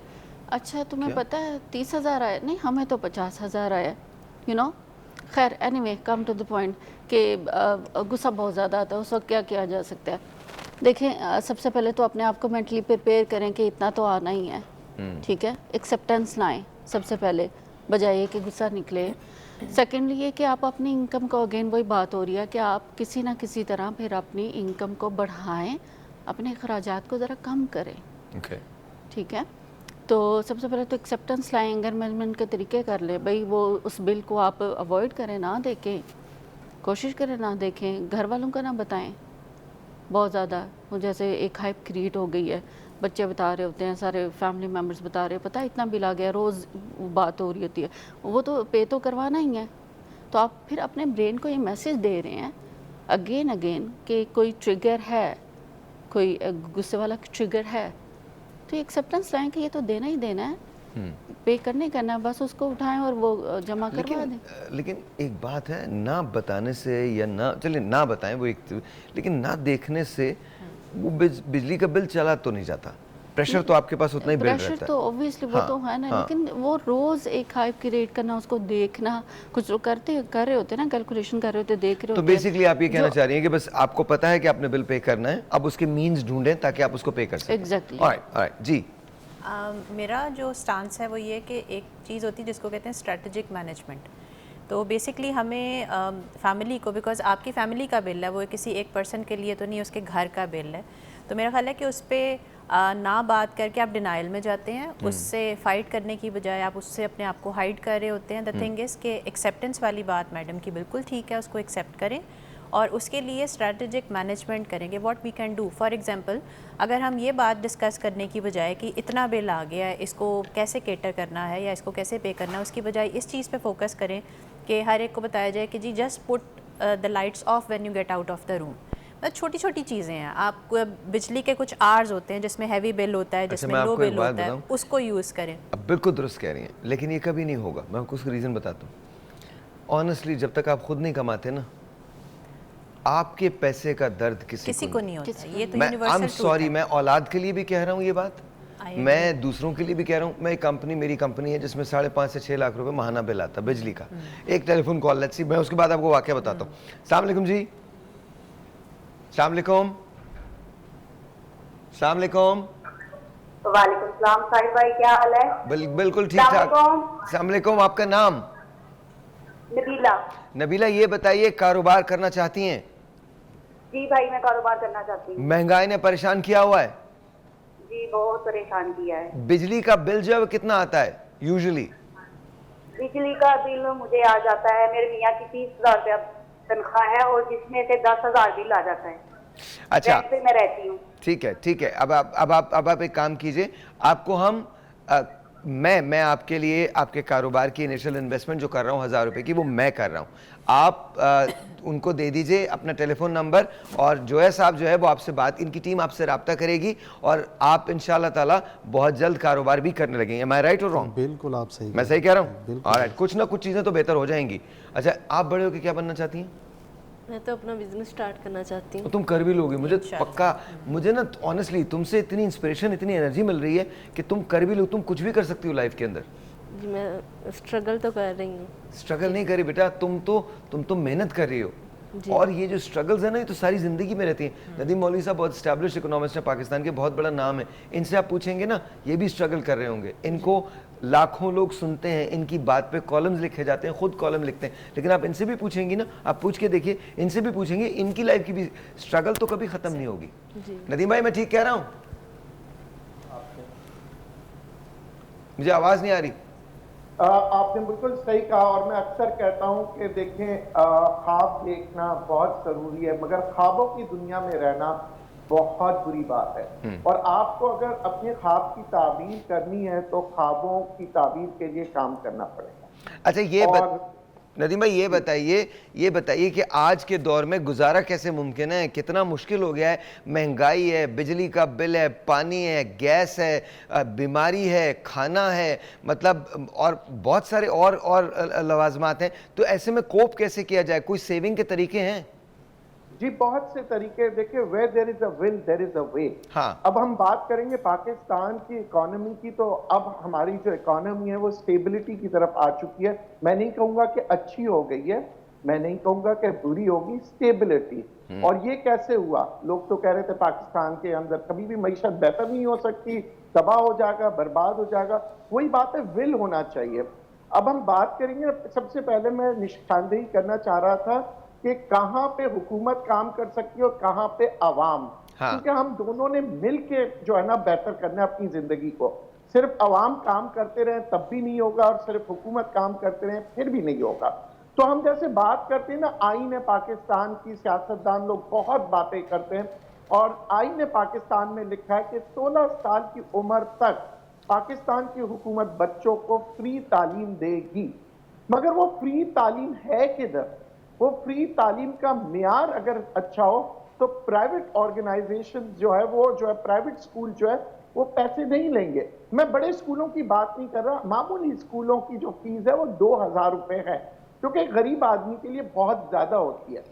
अच्छा तुम्हें पता है 30,000 आया, नहीं हमें तो 50,000 आया, यू नो। खैर anyway, come to the point कि गुस्सा बहुत ज़्यादा आता है, उस वक्त क्या किया जा सकता है? देखें, सबसे पहले तो अपने आप को मेंटली प्रिपेयर करें कि इतना तो आना ही है, ठीक है। एक्सेप्टेंस लाएं सबसे पहले, बजाय कि गुस्सा निकले। सेकेंडली ये कि आप अपनी इनकम को, अगेन वही बात हो रही है कि आप किसी ना किसी तरह फिर अपनी इनकम को बढ़ाएं, अपने अखराजात को ज़रा कम करें, ठीक है। तो सबसे पहले तो एक्सेप्टेंस लाएं, एंगर मैनेजमेंट के तरीके कर ले भाई। वो उस बिल को आप अवॉइड करें, ना देखें, कोशिश करें ना देखें, घर वालों का ना बताएं बहुत ज़्यादा। वो जैसे एक हाइप क्रिएट हो गई है, बच्चे बता रहे होते हैं, सारे फैमिली मेम्बर्स बता रहे हैं, पता है इतना बिल आ गया, रोज़ बात हो रही होती है, वो तो पे तो करवाना ही है। तो आप फिर अपने ब्रेन को ये मैसेज दे रहे हैं अगेन कि कोई ट्रिगर है, कोई गुस्से वाला ट्रिगर है, तो एक्सेप्टेंस लाएं कि ये तो देना ही देना है, पे करने करना, बस उसको उठाएं और वो जमा करवा दें। लेकिन एक बात है, ना बताने से या ना, चलिए ना बताएं वो एक, लेकिन ना देखने से वो बिजली का बिल चला तो नहीं जाता, प्रेशर तो आपके पास उतना ही बिल रहता है। प्रेशर तो ऑब्वियसली वो तो है ना, लेकिन वो रोज एक हाइप क्रिएट करना, उसको देखना, कुछ लोग कर रहे होते हैं ना, कैलकुलेशन कर रहे होते, देख रहे तो होते हैं। बेसिकली आप ये कहना चाह रही हैं कि बस आपको पता है कि आपने बिल पे करना है, अब उसके मीन्स ढूंढें ताकि आप उसको पे कर सकें। एग्जैक्टली। ऑलराइट जी। मेरा जो स्टांस है वो ये कि एक चीज़ होती है जिसको कहते हैं स्ट्रेटजिक मैनेजमेंट। तो बेसिकली हमें फैमिली को, बिकॉज आपकी फैमिली का बिल है, वो किसी एक पर्सन के लिए तो नहीं, उसके घर का बिल है। तो मेरा ख्याल है कि उस पर ना बात करके आप डिनाइल में जाते हैं, उससे फ़ाइट करने की बजाय आप उससे अपने आप को हाइड कर रहे होते हैं। द थिंग इज़ कि एक्सेप्टेंस वाली बात मैडम की बिल्कुल ठीक है, उसको एक्सेप्ट करें और उसके लिए स्ट्रैटेजिक मैनेजमेंट करेंगे। What we can do, for example अगर हम ये बात डिस्कस करने की बजाय कि इतना बिल आ गया है, इसको कैसे केटर करना है या इसको कैसे पे करना है, उसकी बजाय इस चीज़ पे फोकस करें कि हर एक को बताया जाए कि जी just put the lights off when you get out of the room. छोटी छोटी चीज़ें हैं। आप बिजली के कुछ आवर्स होते हैं जिसमें हैवी बिल होता है, जिसमें लो बिल होता है, उसको यूज़ करें। अब बिल्कुल दुरुस्त कह रही हैं, लेकिन ये कभी नहीं होगा। मैं आपको उसका रीज़न बताता हूँ। ऑनेस्टली जब तक आप खुद नहीं कमाते ना, आपके पैसे का दर्द किसी को नहीं होता। ये तो मैं यूनिवर्सल सॉरी, मैं औलाद के लिए भी कह रहा हूँ ये बात, मैं दूसरों के लिए भी कह रहा हूँ। मेरी कंपनी है जिसमें 5.5 से 6 लाख रुपए माहाना बिल आता है बिजली का। एक टेलीफोन कॉल, लेट्स सी, मैं उसके बाद आपको वाकया बताता हूँ। अस्सलाम वालेकुम जी। अस्सलाम वालेकुम। अस्सलाम वालेकुम। वालेकुम सलाम साहिब भाई, क्या हाल है? बिल्कुल ठीक ठाक। अस्सलाम वालेकुम। आपका नाम? नबीला। नबीला, ये बताइए कारोबार करना चाहती हैं? जी भाई, मैं कारोबार करना चाहती हूँ। महंगाई ने परेशान किया हुआ है जी, बहुत परेशान किया है। बिजली का बिल जो है वो कितना आता है यूजुअली? बिजली का बिल मुझे आ जाता है, मेरे मियाँ की 30,000 रुपया तनख्वाह है और जिसमें से 10,000 बिल आ जाता है। अच्छा, पे मैं रहती हूँ। ठीक है ठीक है। अब आप एक काम कीजिए, आपको हम मैं आपके लिए आपके कारोबार की इनिशियल इन्वेस्टमेंट जो कर रहा हूँ 1,000 रुपए की, वो मैं कर रहा हूँ। आप उनको दे दीजिए अपना टेलीफोन नंबर और जोया साहब जो है वो आपसे बात, इनकी टीम आपसे रब्ता करेगी और आप इंशाल्लाह ताला बहुत जल्द कारोबार भी करने लगेंगे। एम आई राइट और रॉन्ग? बिल्कुल आप सही, मैं सही कह रहा हूँ? ऑलराइट, कुछ ना कुछ चीज़ें तो बेहतर हो जाएंगी। अच्छा, आप बड़े होकर क्या बनना चाहती हैं? मैं तो अपना बिजनेस स्टार्ट करना चाहती हूँ। तुम कर भी लोगे, मुझे पक्का, मुझे ना ऑनेस्टली तुमसे इतनी इंस्पिरेशन, इतनी एनर्जी मिल रही है कि तुम कर भी लो, तुम कुछ भी कर सकती हो लाइफ के अंदर। जी मैं स्ट्रगल तो कर रही हूँ। स्ट्रगल नहीं करी बेटा, तुम तो मेहनत कर रही हो। और ये जो स्ट्रगल्स है ना, ये तो सारी जिंदगी में रहती हैं। नदीम मौलवी साहब बहुत एस्टैब्लिश इकोनॉमिस्ट है पाकिस्तान के, बहुत बड़ा नाम है। इनसे आप पूछेंगे ना, ये भी स्ट्रगल कर रहे होंगे। इनको लाखों लोग सुनते हैं, इनकी बात पे कॉलम्स लिखे जाते हैं, खुद कॉलम लिखते हैं। लेकिन आप इनसे भी पूछेंगी ना, आप पूछ के देखिए, इनसे भी पूछेंगे, इनकी लाइफ की भी स्ट्रगल तो कभी खत्म नहीं होगी। नदीम भाई, मैं ठीक कह रहा हूँ? मुझे आवाज नहीं आ रही? आपने बिल्कुल सही कहा और मैं अक्सर कहता हूं कि देखें, ख्वाब देखना बहुत ज़रूरी है, मगर ख्वाबों की दुनिया में रहना बहुत बुरी बात है। और आपको अगर अपने ख्वाब की ताबीर करनी है तो ख्वाबों की ताबीर के लिए काम करना पड़ेगा। अच्छा, नदीम भाई ये बताइए कि आज के दौर में गुजारा कैसे मुमकिन है? कितना मुश्किल हो गया है। महंगाई है, बिजली का बिल है, पानी है, गैस है, बीमारी है, खाना है, मतलब और बहुत सारे और लवाजमात हैं। तो ऐसे में कोप कैसे किया जाए? कोई सेविंग के तरीके हैं? जी बहुत से तरीके, देखिए, where there is a will there is a way. हाँ। अब हम बात करेंगे पाकिस्तान की इकोनॉमी की, तो अब हमारी जो इकोनॉमी है वो स्टेबिलिटी की तरफ आ चुकी है। मैं नहीं कहूंगा कि अच्छी हो गई है, मैं नहीं कहूंगा कि बुरी होगी, स्टेबिलिटी। और ये कैसे हुआ? लोग तो कह रहे थे पाकिस्तान के अंदर कभी भी मईशत बेहतर नहीं हो सकती, तबाह हो जाएगा, बर्बाद हो जाएगा। वही बात है, विल होना चाहिए। अब हम बात करेंगे, सबसे पहले मैं निशानदेही करना चाह रहा था कि कहां पे हुकूमत काम कर सकती है और कहां पे आवाम। हाँ। क्योंकि हम दोनों ने मिल के जो है ना बेहतर करना है अपनी जिंदगी को। सिर्फ आवाम काम करते रहे तब भी नहीं होगा और सिर्फ हुकूमत काम करते रहे फिर भी नहीं होगा। तो हम जैसे बात करते हैं ना, आईन पाकिस्तान की, सियासतदान लोग बहुत बातें करते हैं और आईन पाकिस्तान में लिखा है कि 16 साल की उम्र तक पाकिस्तान की हुकूमत बच्चों को फ्री तालीम देगी। मगर वो फ्री तालीम है किधर? वो फ्री तालीम का मियार अगर अच्छा हो तो प्राइवेट ऑर्गेनाइजेशन जो है प्राइवेट स्कूल जो है वो पैसे नहीं लेंगे। मैं बड़े स्कूलों की बात नहीं कर रहा, मामूली स्कूलों की जो फीस है वो 2,000 रुपए है, जो कि गरीब आदमी के लिए बहुत ज्यादा होती है।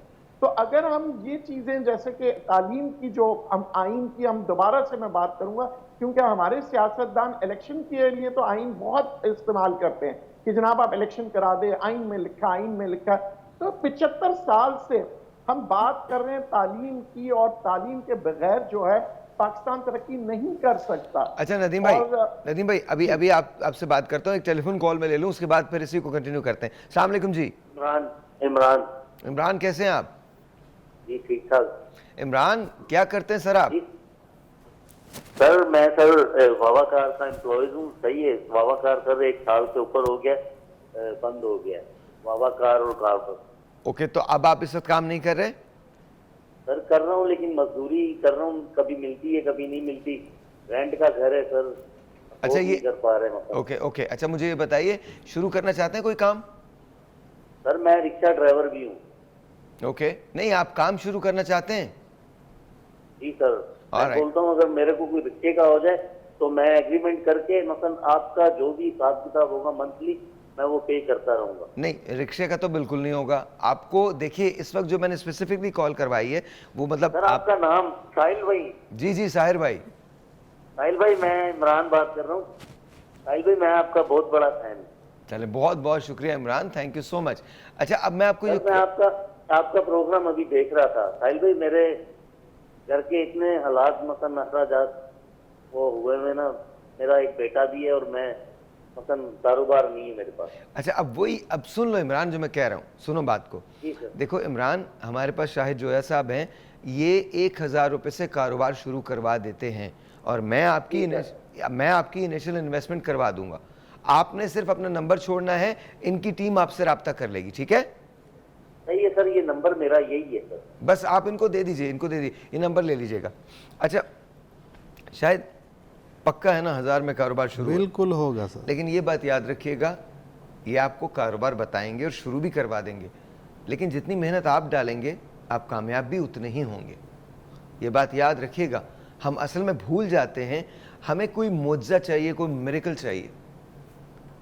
तो अगर हम ये चीजें, जैसे कि तालीम की जो हम आइन की, हम दोबारा से मैं बात करूंगा, क्योंकि हमारे सियासतदान इलेक्शन के लिए तो आइन बहुत इस्तेमाल करते हैं कि जनाब आप इलेक्शन करा दे, आइन में लिखा। तो 75 साल से हम बात कर रहे हैं तालीम की, और तालीम के बगैर जो है पाकिस्तान तरक्की नहीं कर सकता। अच्छा नदीम भाई अभी अभी आपसे बात करता हूँ, एक टेलीफोन कॉल में ले लूँ, उसके बाद फिर इसी को कंटिन्यू करते हैं। अस्सलाम वालेकुम जी। इमरान कैसे हैं आप? जी ठीक ठाक। इमरान क्या करते हैं सर आप? सर मैं वावा कार का एम्प्लॉयज हूँ। सही है, वावा कार सर 1 साल से ऊपर हो गया, बंद हो गया वावा कार और कार पर। ओके, तो अब आप इस वक्त काम नहीं कर रहे? सर कर रहा हूँ, लेकिन मजदूरी कर रहा हूँ, कभी मिलती है कभी नहीं मिलती। रेंट का घर है सर। अच्छा ये कर पा रहे हैं मतलब। ओके अच्छा मुझे ये बताइए, शुरू करना चाहते हैं कोई काम? सर मैं रिक्शा ड्राइवर भी हूँ। ओके, नहीं आप काम शुरू करना चाहते हैं? जी सर, मैं बोलता हूँ अगर मेरे को कोई रिक्शे का हो जाए तो मैं एग्रीमेंट करके मतलब आपका जो भी हिसाब किताब होगा मंथली मैं वो पे करता रहूंगा। नहीं, रिक्शे का तो बिल्कुल नहीं होगा आपको। देखिए इस वक्त जो मैंने स्पेसिफिकली कॉल करवाई है वो मतलब सर आपका नाम साहिल भाई? जी साहिर भाई। साहिल भाई मैं इमरान बात कर रहा हूँ। साहिल भाई मैं आपका बहुत बड़ा फैन हूँ। चले बहुत बहुत शुक्रिया Imran, thank you so much. अच्छा अब मैं आपको मैं आपका प्रोग्राम अभी देख रहा था। साहिल भाई मेरे घर के इतने हालात मतलब अखराजात वो हुए में ना, मेरा एक बेटा भी है और मैं मतलब कारोबार नहीं है मेरे पास। अच्छा अब सुन लो इमरान जो मैं कह रहा हूँ, सुनो बात को। देखो इमरान, हमारे पास शाहिद जोया साहब हैं, ये 1000 रुपये से कारोबार शुरू करवा देते हैं और मैं आपकी इनिशियल इन्वेस्टमेंट करवा दूंगा। आपने सिर्फ अपना नंबर छोड़ना है, इनकी टीम आपसे रब्ता कर लेगी, ठीक है? सही है सर, ये नंबर मेरा यही है सर। बस आप इनको दे दीजिए, ये नंबर ले लीजिएगा। अच्छा शायद पक्का है ना 1000 में कारोबार शुरू? बिल्कुल होगा सर। लेकिन ये बात याद रखिएगा, ये आपको कारोबार बताएंगे और शुरू भी करवा देंगे, लेकिन जितनी मेहनत आप डालेंगे आप कामयाब भी उतने ही होंगे। ये बात याद रखिएगा। हम असल में भूल जाते हैं, हमें कोई मुआवजा चाहिए, कोई मिरेकल चाहिए,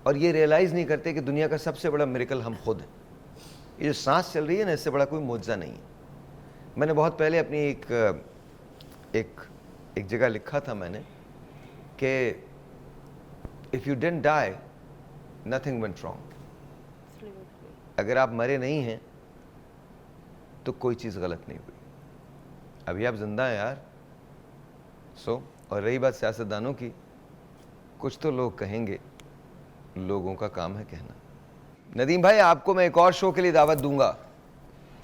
और ये रियलाइज़ नहीं करते कि दुनिया का सबसे बड़ा मिरेकल हम खुद हैं। ये जो सांस चल रही है ना, इससे बड़ा कोई मुआवजा नहीं है। मैंने बहुत पहले अपनी एक जगह लिखा था मैंने कि if you didn't die nothing went wrong. अगर आप मरे नहीं हैं तो कोई चीज़ गलत नहीं हुई, अभी आप जिंदा हैं यार। और रही बात सियासतदानों की, कुछ तो लोग कहेंगे, लोगों का काम है कहना। नदीम भाई आपको मैं एक और शो के लिए दावत दूंगा।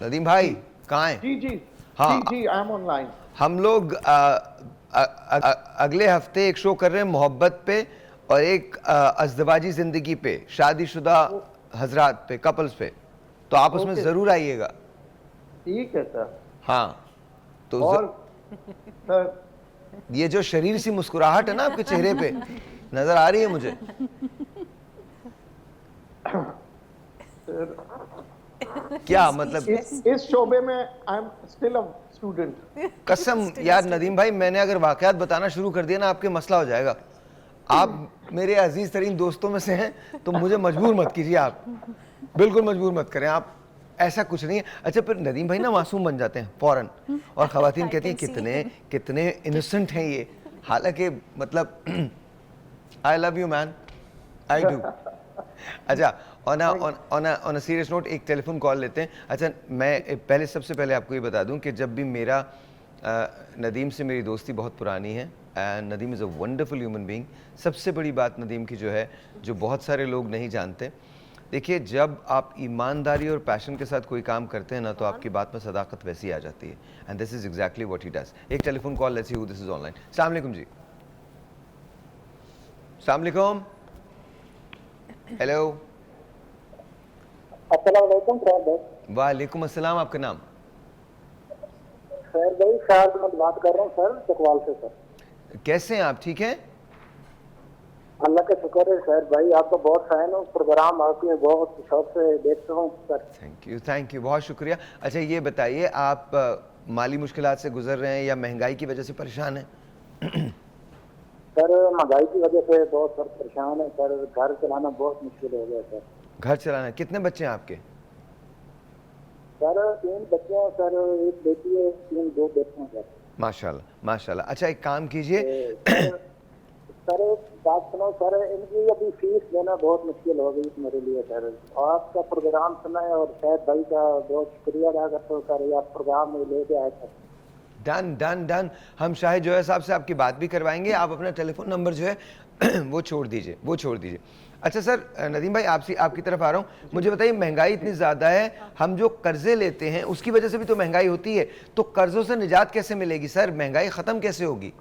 नदीम भाई कहाँ हैं? जी हाँ जी आई एम ऑनलाइन। हम लोग अगले हफ्ते एक शो कर रहे हैं मोहब्बत पे और एक अज़दवाजी जिंदगी पे, शादीशुदा हजरात पे, कपल्स पे, तो आप उसमें जरूर आइएगा। ठीक है सर। हाँ तो और सर ये जो शरीर सी मुस्कुराहट है ना आपके चेहरे पे नजर आ रही है मुझे। क्या मतलब इस शोबे में I am still a student. कसम यार नदीम भाई, मैंने अगर वाकयात बताना शुरू कर दिया ना आपके मसला हो जाएगा। आप मेरे अजीज तरीन दोस्तों में से हैं तो मुझे मजबूर मत कीजिए, आप बिल्कुल मजबूर मत करें, आप ऐसा कुछ नहीं है। अच्छा फिर नदीम भाई ना मासूम बन जाते हैं फौरन, और ख़वातीन कहती हैं कितने इनोसेंट हैं ये, हालांकि मतलब I love you man, I do. अच्छा ऑन अ सीरियस नोट एक टेलीफोन कॉल लेते हैं। अच्छा मैं सबसे पहले आपको ये बता दूं कि जब भी मेरा नदीम से मेरी दोस्ती बहुत पुरानी है, and Nadeem is a wonderful human being. सबसे बड़ी बात नदीम की जो है, जो बहुत सारे लोग नहीं जानते, देखिए जब आप ईमानदारी और पैशन के साथ कोई काम करते हैं ना, तो आपकी बात में सदाकत वैसी आ जाती है, and this is exactly what he does. एक telephone call let's see who this is online. अस्सलाम वालेकुम जी। अस्सलाम वालेकुम। हेलो। अस्सलाम वालेकुम सर भाई। वालेकुम अस्सलाम, आपका नाम? सर भाई शायद मैं बात कर रहा हूँ सर चकवाल से। सर कैसे हैं आप, ठीक हैं? अल्लाह का शुक्र है सर भाई, आपका बहुत फैन हूँ, प्रोग्राम आपके बहुत शौक से देखता हूँ सर। थैंक यू बहुत शुक्रिया। अच्छा ये बताइए आप माली मुश्किलात से गुजर रहे हैं या महंगाई की वजह से परेशान हैं? सर महंगाई की वजह से बहुत सर परेशान है सर, घर चलाना बहुत मुश्किल हो गया सर। घर चलाना, कितने बच्चे हैं आपके? सर 3 बच्चे हैं सर, एक बेटी है, 2 बेटे हैं सर। माशाल्लाह माशाल्लाह। अच्छा एक काम कीजिए सर बात सुनो सर, इनकी अभी फीस देना बहुत मुश्किल हो गई मेरे लिए सर। आपका प्रोग्राम सुना है और शायद भाई का बहुत शुक्रिया अदा करता हूँ सर, ये आप प्रोग्राम में लेके आए सर। Done done done. हम शाहिद जोया साहब से आपकी बात भी करवाएंगे, आप अपना टेलीफोन नंबर जो है वो छोड़ दीजिए। अच्छा सर, नदीम भाई आपसे आपकी तरफ आ रहा हूँ, मुझे बताइए महंगाई इतनी ज़्यादा है, हम जो कर्जे लेते हैं उसकी वजह से भी तो महंगाई होती है, तो कर्जों से निजात कैसे मिलेगी सर, महंगाई ख़त्म कैसे होगी?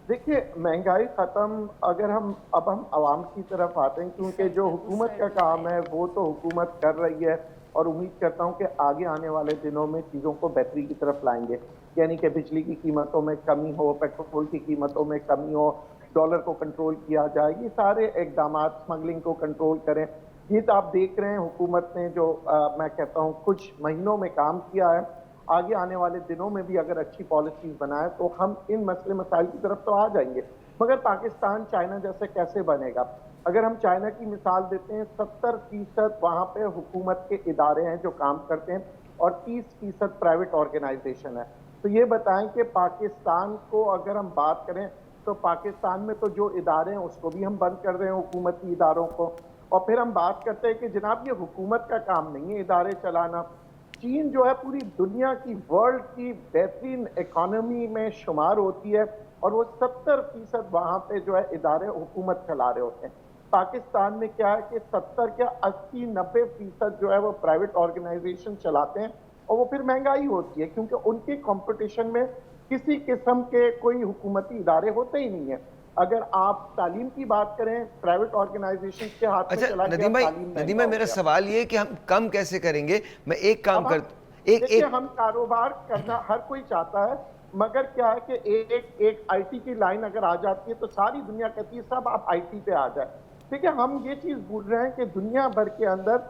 देखिए, महंगाई ख़त्म अगर हम आवाम की तरफ आते हैं, क्योंकि जो हुकूमत का काम है वो तो हुकूमत कर रही है, और उम्मीद करता हूं कि आगे आने वाले दिनों में चीज़ों को बेहतरी की तरफ लाएंगे। यानी कि बिजली की कीमतों में कमी हो, पेट्रोल की कीमतों में कमी हो, डॉलर को कंट्रोल किया जाए, ये सारे इकदाम, स्मगलिंग को कंट्रोल करें। ये तो आप देख रहे हैं हुकूमत ने जो मैं कहता हूँ कुछ महीनों में काम किया है। आगे आने वाले दिनों में भी अगर अच्छी पॉलिसीज बनाए तो हम इन मसले मसाइल की तरफ तो आ जाएंगे। मगर पाकिस्तान चाइना जैसे कैसे बनेगा? अगर हम चाइना की मिसाल देते हैं, 70% वहाँ पे हुकूमत के इदारे हैं जो काम करते हैं और 30% प्राइवेट ऑर्गेनाइजेशन है। तो ये बताएं कि पाकिस्तान को अगर हम बात करें तो पाकिस्तान में तो जो इदारे हैं उसको भी हम बंद कर रहे हैं, हुकूमती इदारों को। और फिर हम बात करते हैं कि जनाब ये हुकूमत का काम नहीं है इदारे चलाना। चीन जो है पूरी दुनिया की, वर्ल्ड की बेहतरीन इकोनॉमी में शुमार होती है और वो 70% वहाँ पे जो है इदारे हुकूमत चला रहे होते हैं। पाकिस्तान में क्या है कि 70 क्या 80-90% जो है वो प्राइवेट ऑर्गेनाइजेशन चलाते हैं, और वो फिर महंगाई होती है क्योंकि उनके कंपटीशन में किसी किस्म के कोई हुकूमती इदारे होते ही नहीं है। अगर आप तालीम की बात करें, प्राइवेट ऑर्गेनाइजेशन के हाथ में अच्छा चला गया, नदीम भाई मेरा सवाल ये है कि हम कम कैसे करेंगे? मैं एक काम कर देखिए, हम कारोबार करना हर कोई चाहता है, मगर क्या है कि एक आईटी की लाइन अगर आ जाती है तो सारी दुनिया कहती है सब आप आईटी पे आ जाए। ठीक है, हम ये चीज भूल रहे हैं कि दुनिया भर के अंदर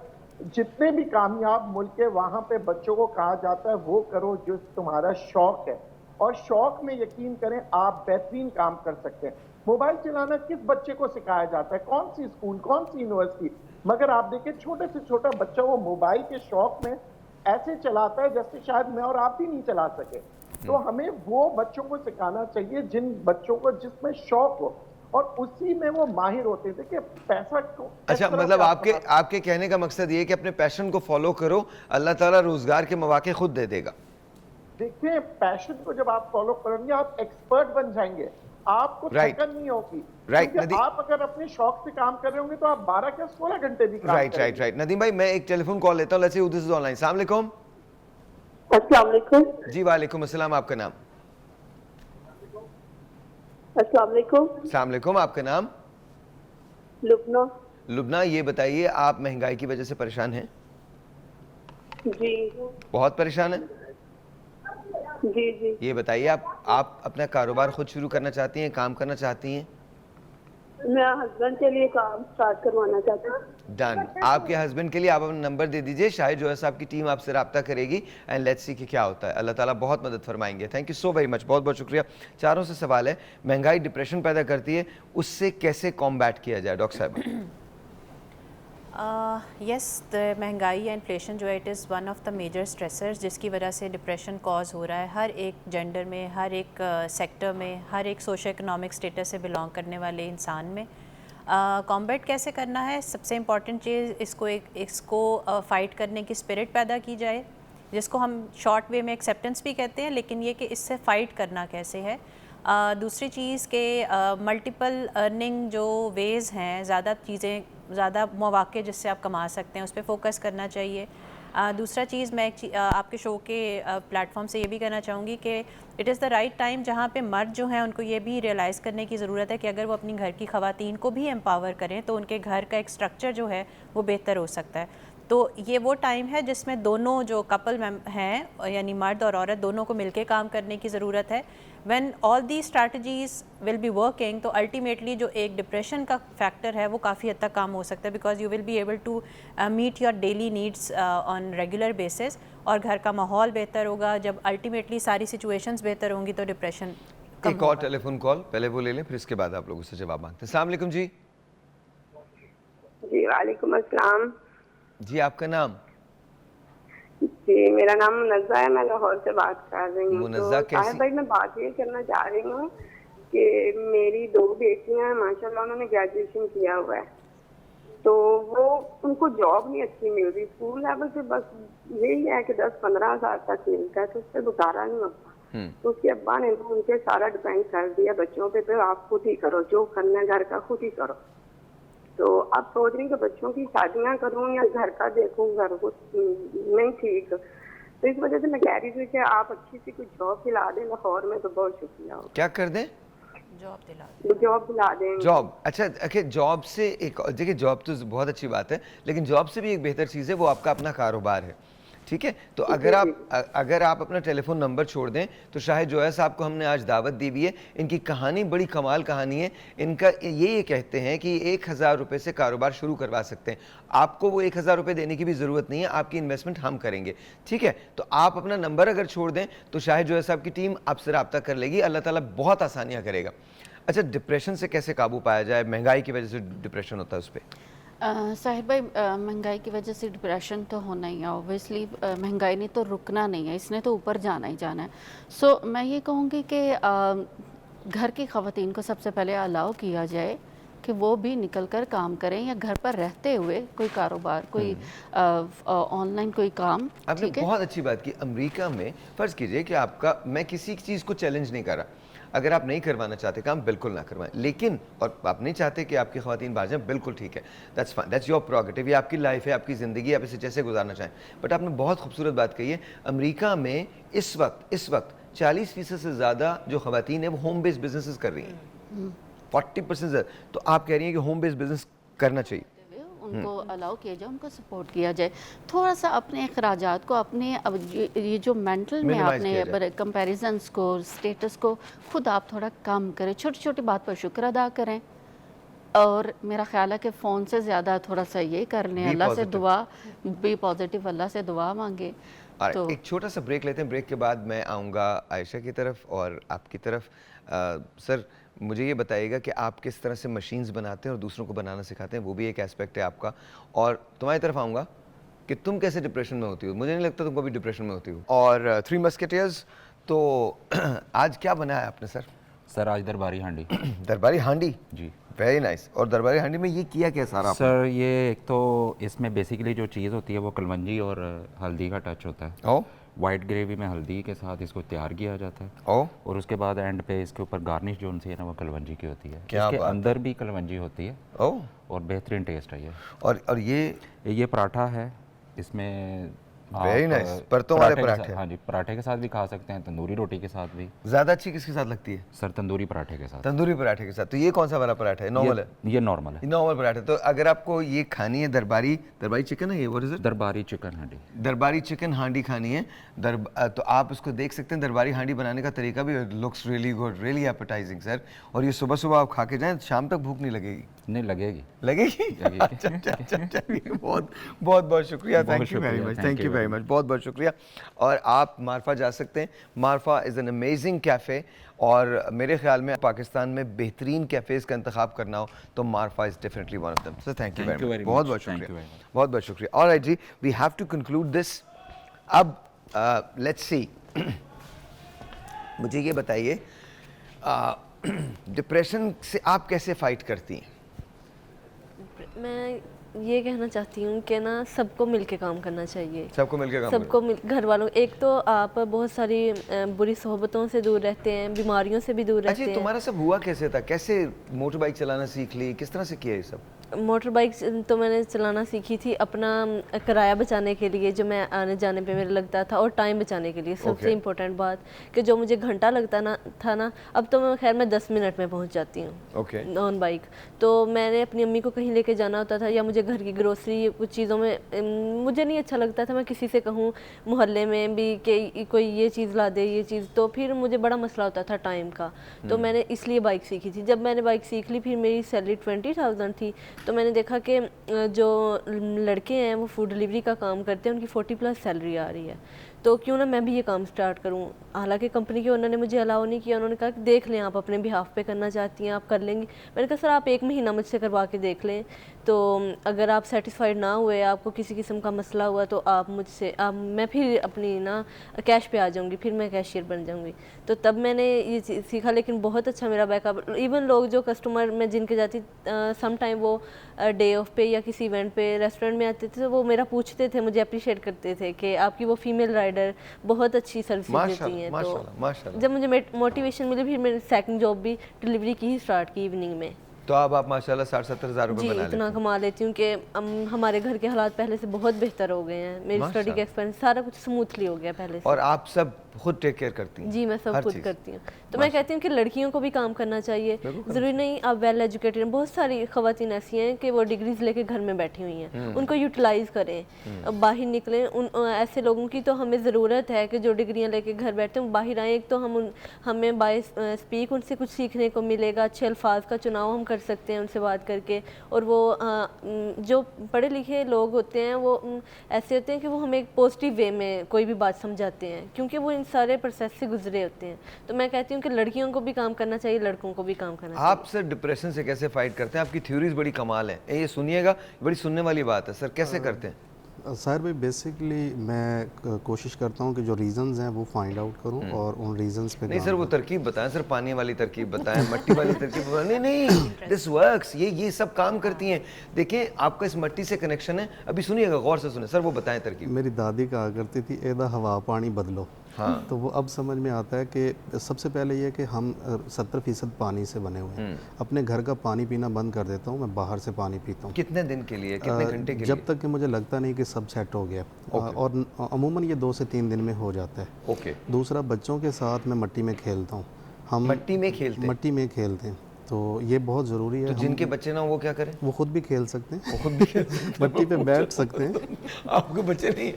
जितने भी कामयाब मुल्क है वहां पे बच्चों को कहा जाता है वो करो जो तुम्हारा शौक है, और शौक में यकीन करें आप बेहतरीन काम कर सकते हैं। मोबाइल चलाना किस बच्चे को सिखाया जाता है? कौन सी स्कूल, कौन सी यूनिवर्सिटी? मगर आप देखिए छोटे से छोटा बच्चा वो मोबाइल के शौक में ऐसे चलाता है जैसे शायद मैं और आप भी नहीं चला सके। तो हमें वो बच्चों को सिखाना चाहिए जिन बच्चों को जिसमें शौक हो, और उसी में वो माहिर होते हैं। देखिए पैसा को, अच्छा मतलब आपके कहने का मकसद ये है कि अपने पैशन को फॉलो करो, अल्लाह ताला रोजगार के मौके खुद दे देगा। देखिए पैशन को जब आप फॉलो करेंगे आप एक्सपर्ट बन जाएंगे, आपको थकन नहीं होगी। क्योंकि आप अगर अपने शौक से काम कर रहे होंगे तो आप 12 या 16 घंटे भी काम करेंगे। राइट नदीम भाई, मैं एक टेलीफोन कॉल लेता हूँ, let's see who this is online. अस्सलाम वालेकुम। अस्सलाम वालेकुम। जी वालेकुम अस्सलाम, आपका नाम? अस्सलाम वालेकुम। अस्सलाम वालेकुम, आपका नाम? लुबना। लुबना, ये बताइए आप महंगाई की वजह से परेशान हैं? जी बहुत परेशान हैं? जी। ये बताइए आप अपना कारोबार खुद शुरू करना चाहती हैं, काम करना चाहती हैं? मैं हस्बैंड के लिए काम स्टार्ट करवाना चाहती हूँ। डन। आपके हस्बैंड के लिए आप अपना नंबर दे दीजिए, शाहिद जोया साहब की टीम आपसे रब्ता करेगी एंड लेट्स सी कि क्या होता है। अल्लाह ताला बहुत मदद फरमाएंगे। Thank you so very much, बहुत बहुत शुक्रिया। चारों से सवाल है, महंगाई डिप्रेशन पैदा करती है, उससे कैसे कॉम्बैट किया जाए डॉक्टर साहब? यस, द महंगाई या इन्फ्लेशन जो है it is one of the major stressors जिसकी वजह से डिप्रेशन कॉज हो रहा है हर एक जेंडर में, हर एक सेक्टर में, हर एक सोशो इकोनॉमिक स्टेटस से बिलोंग करने वाले इंसान में। कॉम्बैट कैसे करना है? सबसे इम्पॉर्टेंट चीज़ इसको फ़ाइट करने की स्पिरिट पैदा की जाए, जिसको हम शॉर्ट वे में एक्सेप्टेंस भी कहते हैं, लेकिन ये कि इससे फ़ाइट करना कैसे है। दूसरी चीज़ के मल्टीपल अर्निंग जो वेज़ हैं, ज़्यादा मौक़े जिससे आप कमा सकते हैं उस पर फोकस करना चाहिए। दूसरा चीज़ मैं आपके शो के प्लेटफॉर्म से ये भी कहना चाहूँगी कि it is the right time जहाँ पे मर्द जो हैं उनको ये भी रियलाइज़ करने की ज़रूरत है कि अगर वो अपनी घर की ख़वातीन को भी एम्पावर करें तो उनके घर का एक स्ट्रक्चर जो है वो बेहतर हो सकता है। तो ये वो टाइम है जिसमें दोनों जो कपल हैं यानी मर्द और औरत दोनों को मिलकर काम करने की ज़रूरत है। When all the strategies will be working तो अल्टीमेटली जो एक डिप्रेशन का फैक्टर है वो काफ़ी हद तक कम हो सकता है, because you will be able to meet your daily needs on regular basis, और घर का माहौल बेहतर होगा। जब अल्टीमेटली सारी सिचुएशंस बेहतर होंगी तो डिप्रेशन कम एक और टेलीफोन कॉल पहले वो ले लें, फिर इसके बाद आप लोगों से जवाब मांगते हैं। अस्सलाम वालेकुम जी। जी वालेकुम अस्सलाम। जी आपका नाम? जी मेरा नाम मुनज़्ज़ा है, मैं लाहौर से बात कर रही हूँ। मुनज़्ज़ा कैसी? भाई मैं बात ये करना चाह रही हूँ कि मेरी 2 बेटियां हैं, माशाल्लाह उन्होंने ग्रेजुएशन किया हुआ है, तो वो उनको जॉब नहीं अच्छी मिल रही। स्कूल लेवल पे बस यही है कि 10-15 हज़ार तक मिलता है, तो उससे गुजारा नहीं होता। तो उसके अब्बा ने तो उनके सारा डिपेंड कर दिया बच्चों पे, तो आप खुद ही करो, जो करना है घर का खुद ही करो। तो अब सोच रही हूँ कि बच्चों की शादियाँ करूँ या घर का देखूँ, घर को नहीं ठीक। तो इस वजह से मैं कह रही थी कि आप अच्छी सी कुछ जॉब दिला दें लाहौर में, तो बहुत शुक्रिया होगा। क्या कर दें? जॉब दिला दें। जॉब, अच्छा देखिए, जॉब से एक, देखिए जॉब तो बहुत अच्छी बात है, लेकिन जॉब से भी एक बेहतर चीज़ है, वो आपका अपना कारोबार है। ठीक है, तो अगर आप अपना टेलीफोन नंबर छोड़ दें तो शाहिद जोया साहब को हमने आज दावत दी हुई है। इनकी कहानी बड़ी कमाल कहानी है। इनका ये कहते हैं कि 1000 रुपये से कारोबार शुरू करवा सकते हैं। आपको वो 1000 रुपये देने की भी ज़रूरत नहीं है, आपकी इन्वेस्टमेंट हम करेंगे। ठीक है, तो आप अपना नंबर अगर छोड़ दें तो शाहिद जोया साहब की टीम आपसे रब्ता कर लेगी। अल्लाह ताला बहुत आसानियाँ करेगा। अच्छा, डिप्रेशन से कैसे काबू पाया जाए? महंगाई की वजह से डिप्रेशन होता है उस पर? साहिब भाई, महंगाई की वजह से डिप्रेशन तो होना ही है ऑब्वियसली। महंगाई ने तो रुकना नहीं है, इसने तो ऊपर जाना ही जाना है। सो मैं ये कहूँगी कि घर की ख़वातीन को सबसे पहले अलाउ किया जाए कि वो भी निकल कर काम करें, या घर पर रहते हुए कोई कारोबार, कोई ऑनलाइन कोई काम। आपने बहुत अच्छी बात की। अमेरिका में फ़र्ज़ कीजिए कि आपका, मैं किसी चीज़ को चैलेंज नहीं कर रहा, अगर आप नहीं करवाना चाहते काम, बिल्कुल ना करवाएं, लेकिन और आप नहीं चाहते कि आपकी ख़वातीन बाहर जाएं, बिल्कुल ठीक है, that's fine, that's your purgative, ये आपकी लाइफ है, आपकी ज़िंदगी, आप इसे जैसे गुजारना चाहें। बट आपने बहुत खूबसूरत बात कही है। अमेरिका में इस वक्त 40% से ज़्यादा जो ख़वातीन है वो होम बेस्ड बिजनेसेस कर रही हैं, 40%। तो आप कह रही हैं कि होम बेस्ड बिजनेस करना चाहिए, उनको अलाउ किया जाए, उनको सपोर्ट किया जाए, थोड़ा सा अपने अखराजात को, अपने अब ये जो मेंटल में आपने कंपैरिजन्स को, स्टेटस को, खुद आप थोड़ा कम करें, छोटी छोटी बात पर शुक्र अदा करें। और मेरा ख्याल है कि फ़ोन से ज़्यादा थोड़ा सा ये कर लें, अल्लाह से दुआ, बी पॉजिटिव, अल्लाह से दुआ मांगे। तो एक छोटा सा ब्रेक लेते हैं। ब्रेक के बाद मैं आऊँगा आयशा की तरफ और आपकी तरफ। सर, मुझे ये बताइएगा कि आप किस तरह से मशीन्स बनाते हैं और दूसरों को बनाना सिखाते हैं, वो भी एक एस्पेक्ट है आपका। और तुम्हारी तरफ आऊँगा कि तुम कैसे डिप्रेशन में होती हो, मुझे नहीं लगता तुम कभी डिप्रेशन में होती हो। और 3 मस्केटियर्स, तो आज क्या बनाया आपने सर? सर आज दरबारी हांडी। दरबारी हांडी जी, वेरी नाइस। और दरबारी हांडी में ये किया क्या सारा? सर ये एक तो इसमें बेसिकली जो चीज़ होती है वो कलवंजी और हल्दी का टच होता है। ओ, वाइट ग्रेवी में हल्दी के साथ इसको तैयार किया जाता है। ओ, और उसके बाद एंड पे इसके ऊपर गार्निश जो उनसे है ना वो कलवंजी की होती है। क्या इसके बात अंदर भी कलवंजी होती है। ओ, और बेहतरीन टेस्ट है ये। और ये पराठा है, इसमें वेरी नाइस, परतों वाले पराठे। हाँ जी, पराठे के साथ भी खा सकते हैं, तंदूरी रोटी के साथ भी। ज़्यादा अच्छी किसके साथ लगती है? सर तंदूरी पराठे के साथ। तंदूरी पराठे के साथ। तो ये कौन सा वाला पराठा है? नॉर्मल है? ये नॉर्मल है, नॉर्मल पराठा। तो अगर आपको ये खानी है दरबारी चिकन है ये, व्हाट इज इट? दरबारी चिकन हांडी। दरबारी चिकन हांडी खानी है तो आप उसको देख सकते हैं। दरबारी हांडी बनाने का तरीका भी looks really good, really appetising sir. और ये सुबह सुबह आप खा के जाएं, शाम तक भूख नहीं लगेगी। नहीं लगेगी। अच्छा, बहुत बहुत शुक्रिया, thank you very much, thank you very much, बहुत बहुत शुक्रिया। और आप मारफा जा सकते हैं। मारफा इज़ एन अमेजिंग कैफ़े, और मेरे ख्याल में पाकिस्तान में बेहतरीन कैफ़ेज़ का इंतखाब करना हो तो मारफा is definitely one of them. So thank you very much, बहुत बहुत शुक्रिया, बहुत बहुत शुक्रिया। ऑलराइट जी, we have to conclude this. अब लेट्स सी, मुझे ये बताइए डिप्रेशन से आप कैसे फाइट करती हैं? मैं ये कहना चाहती हूँ कि ना सबको मिलके काम करना चाहिए। सबको मिलके काम सबको घर वालों, एक तो आप बहुत सारी बुरी सोहबतों से दूर रहते हैं, बीमारियों से भी दूर रहते हैं। तुम्हारा सब हुआ कैसे था? कैसे मोटर बाइक चलाना सीख ली? किस तरह से किया ये सब? मोटर बाइक तो मैंने चलाना सीखी थी अपना किराया बचाने के लिए, जो मैं आने जाने पे मेरा लगता था, और टाइम बचाने के लिए। सबसे इम्पोर्टेंट बात कि जो मुझे घंटा लगता था ना, अब तो मैं 10 मिनट में पहुंच जाती हूँ ऑन बाइक। तो मैंने अपनी अम्मी को कहीं लेके जाना होता था, या मुझे घर की ग्रोसरी कुछ चीज़ों में मुझे नहीं अच्छा लगता था मैं किसी से कहूँ मोहल्ले में भी कि कोई ये चीज़ ला दे, ये चीज़, तो फिर मुझे बड़ा मसला होता था टाइम का। तो मैंने इसलिए बाइक सीखी थी। जब मैंने बाइक सीख ली, फिर मेरी सैलरी 20,000 थी। तो मैंने देखा कि जो लड़के हैं वो फूड डिलीवरी का काम करते हैं, उनकी 40+ सैलरी आ रही है, तो क्यों ना मैं भी ये काम स्टार्ट करूं। हालांकि कंपनी के ओनर ने मुझे अलाउ नहीं किया, उन्होंने कहा कि देख लें, आप अपने बिहाफ पे करना चाहती हैं आप कर लेंगी। मैंने कहा सर आप 1 महीना मुझसे करवा के देख लें, तो अगर आप सेटिस्फाइड ना हुए, आपको किसी किस्म का मसला हुआ, तो आप मुझसे मैं फिर अपनी ना कैश पे आ जाऊँगी, फिर मैं कैशियर बन जाऊँगी। तो तब मैंने ये सीखा। लेकिन बहुत अच्छा मेरा बैकअप, इवन लोग जो कस्टमर मैं जिनके जाती सम टाइम वो डे ऑफ पे या किसी इवेंट पे रेस्टोरेंट में आते थे, तो वो मेरा पूछते थे, मुझे अप्रिशिएट करते थे कि आपकी वो फीमेल प्रोवाइडर बहुत अच्छी सर्विस देती हैं। तो जब मुझे मोटिवेशन मिली फिर मैंने सेकंड जॉब भी डिलीवरी की ही स्टार्ट की इवनिंग में। तो अब आप माशाल्लाह 60-70 हज़ार रुपये बना लेते इतना हैं। कमा लेती हूँ कि हमारे घर के हालात पहले से बहुत बेहतर हो गए हैं। मेरी स्टडी का एक्सपेंस सारा कुछ स्मूथली हो गया पहले से। और आप सब खुद टेक केयर करती हैं? जी मैं सब खुद करती हूँ। तो मैं कहती हूँ कि लड़कियों को भी काम करना चाहिए, ज़रूरी नहीं आप वेल एजुकेटेड। बहुत सारी ख़वातीन ऐसी हैं कि वो डिग्रीज लेके घर में बैठी हुई हैं, उनको यूटिलाइज़ करें, अब बाहर निकलें। ऐसे लोगों की तो हमें ज़रूरत है कि जो डिग्रियाँ लेके घर बैठते हैं बाहर आएँ। एक तो हमें बाय स्पीक उनसे कुछ सीखने को मिलेगा, अच्छे अल्फाज का चुनाव हम कर सकते हैं उनसे बात करके। और वो जो पढ़े लिखे लोग होते हैं वो ऐसे होते हैं कि वो हमें एक पॉजिटिव वे में कोई भी बात समझाते हैं, क्योंकि वो इन सारे प्रोसेस से गुजरे होते हैं। तो मैं कहती हूँ कि लड़कियों को भी काम करना चाहिए, लड़कों को भी काम करना चाहिए। आप सर डिप्रेशन से कैसे फाइट करते हैं? आपकी थ्योरीज बड़ी कमाल है, ये सुनिएगा, बड़ी सुनने वाली बात है सर, कैसे करते हैं? साहिर भाई बेसिकली मैं कोशिश करता हूँ कि जो रीजंस हैं वो फाइंड आउट करूँ और उन रीजंस पे नहीं सर वो तरकीब बताएं सर, पानी वाली तरकीब बताएं, मट्टी वाली तरकीब बताएं। नहीं दिस वर्क्स, ये सब काम करती हैं। देखिए आपका इस मट्टी से कनेक्शन है, अभी सुनिएगा गौर से सुने सर, वो बताएं तरकीब। मेरी दादी कहा करती थी एदा हवा पानी बदलो। हाँ। तो वो अब समझ में आता है कि सबसे पहले ये कि हम 70% पानी से बने हुए हैं। अपने घर का पानी पीना बंद कर देता हूँ, मैं बाहर से पानी पीता हूँ। कितने दिन के लिए, कितने घंटे के लिए? जब तक कि मुझे लगता नहीं कि सब सेट हो गया। और अमूमन ये 2 से 3 दिन में हो जाता है। ओके। दूसरा बच्चों के साथ मैं मट्टी में खेलता हूँ। हम मट्टी में खेलते हैं तो ये बहुत ज़रूरी है। तो जिनके बच्चे ना वो क्या करें? वो खुद भी खेल सकते हैं, वो खुद भी खेल सकते हैं, मट्टी पे बैठ सकते हैं। आपके बच्चे नहीं,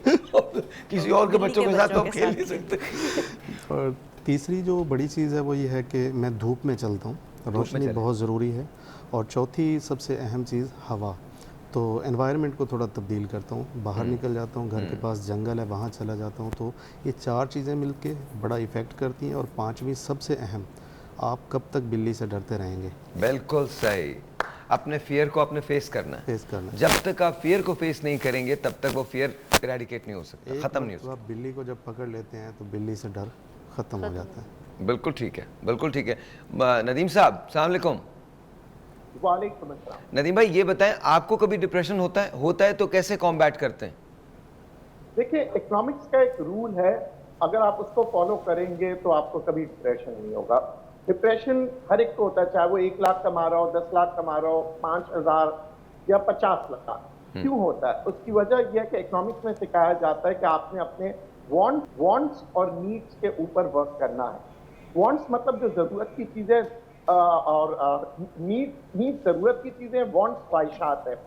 किसी और के बच्चों के साथ तो आप खेल नहीं सकते। और तीसरी जो बड़ी चीज़ है वो ये है कि मैं धूप में चलता हूँ, रोशनी बहुत ज़रूरी है। और चौथी सबसे अहम चीज़ हवा, तो एनवायरनमेंट को थोड़ा तब्दील करता हूँ, बाहर निकल जाता हूँ, घर के पास जंगल है वहाँ चला जाता हूँ। तो ये 4 चीज़ें मिलके बड़ा इफ़ेक्ट करती हैं। और 5वीं सबसे अहम, आप कब तक बिल्ली से डरते रहेंगे? बिल्कुल सही, अपने फियर को अपने फेस करना है। जब तक आप फियर को फेस नहीं करेंगे तब तक वो फियर इरेडिकेट नहीं हो सकता, खत्म नहीं हो सकता। आप बिल्ली को जब पकड़ लेते हैं तो बिल्ली से डर खत्म हो जाता है। बिल्कुल ठीक है, बिल्कुल ठीक है। नदीम साहब अस्सलाम वालेकुम। वालेकुम अस्सलाम। नदीम भाई ये बताएं, आपको कभी डिप्रेशन होता है तो कैसे कॉम्बैट करते हैं? देखिए इकोनॉमिक्स का एक रूल है, अगर आप उसको फॉलो करेंगे तो आपको कभी डिप्रेशन नहीं होगा। डिप्रेशन हर एक को होता है, चाहे वो 1 लाख कमा रहा हो, 10 लाख कमा रहा हो, 5,000 या 50 लाख। क्यों होता है? उसकी वजह यह है कि इकोनॉमिक्स में सिखाया जाता है कि आपने अपने वांट्स और नीड्स के ऊपर वर्क करना है। वांट्स मतलब जो जरूरत की चीजें और नीड जरूरत की चीजें, वांट्स ख्वाहिशात है।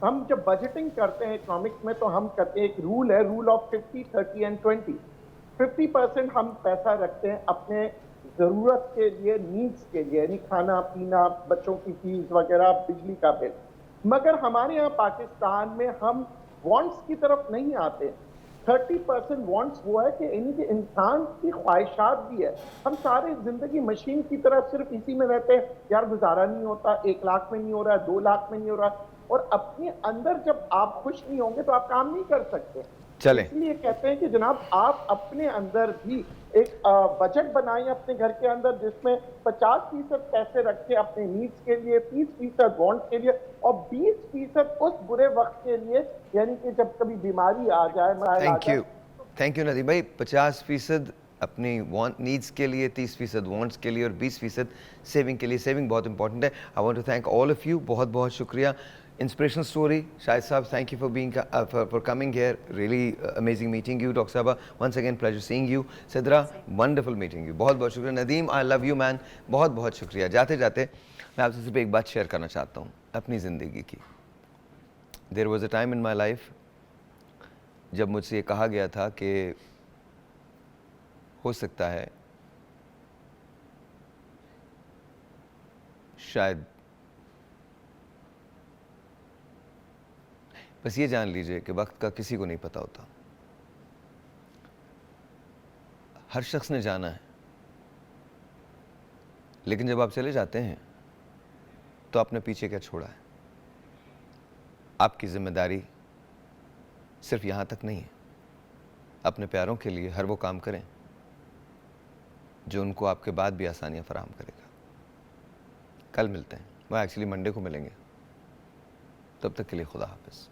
हम जब बजटिंग करते हैं इकोनॉमिक्स में तो हम करते हैं, एक रूल है, रूल ऑफ 50, 30 एंड 20। 50% हम पैसा रखते हैं अपने जरूरत के लिए, नीड्स के लिए, यानी खाना पीना, बच्चों की फीस वगैरह, बिजली का बिल। मगर हमारे यहाँ पाकिस्तान में हम वांट्स की तरफ नहीं आते। 30% वांट्स वो है कि इनके इंसान की ख्वाहिशात भी है। हम सारे जिंदगी मशीन की तरह सिर्फ इसी में रहते हैं, यार गुजारा नहीं होता, 1 लाख में नहीं हो रहा है, 2 लाख में नहीं हो रहा। और अपने अंदर जब आप खुश नहीं होंगे तो आप काम नहीं कर सकते। चले इसलिए कहते हैं कि जनाब आप अपने अंदर भी एक बजट बनाएं अपने घर के अंदर, जिसमें 50% पैसे रखें अपने नीड्स के लिए, 30% वांट के लिए और 20% उस बुरे वक्त के लिए, यानी कि जब कभी बीमारी आ जाए। थैंक यू नदीम भाई। 50% अपनी वांट नीड्स के लिए, 30% वांट्स के लिए और 20% सेविंग के लिए। सेविंग बहुत इंपॉर्टेंट है। I want to thank all of you, बहुत बहुत शुक्रिया। Inspirational story, Shahid Saab, thank you for coming here. Really amazing meeting you. Dr. Saba, once again pleasure seeing you. Sidra, wonderful meeting you. बहुत बहुत शुक्रिया। Nadeem, I love you man. बहुत बहुत शुक्रिया। जाते जाते मैं आपसे सिर्फ एक बात शेयर करना चाहता हूँ अपनी ज़िंदगी की। There was a time in my life जब मुझसे ये कहा गया था कि हो सकता है शायद, बस ये जान लीजिए कि वक्त का किसी को नहीं पता होता। हर शख्स ने जाना है, लेकिन जब आप चले जाते हैं तो आपने पीछे क्या छोड़ा है? आपकी जिम्मेदारी सिर्फ यहाँ तक नहीं है। अपने प्यारों के लिए हर वो काम करें जो उनको आपके बाद भी आसानियाँ फराहम करेगा। कल मिलते हैं, वह एक्चुअली मंडे को मिलेंगे। तब तक के लिए खुदा हाफिज़।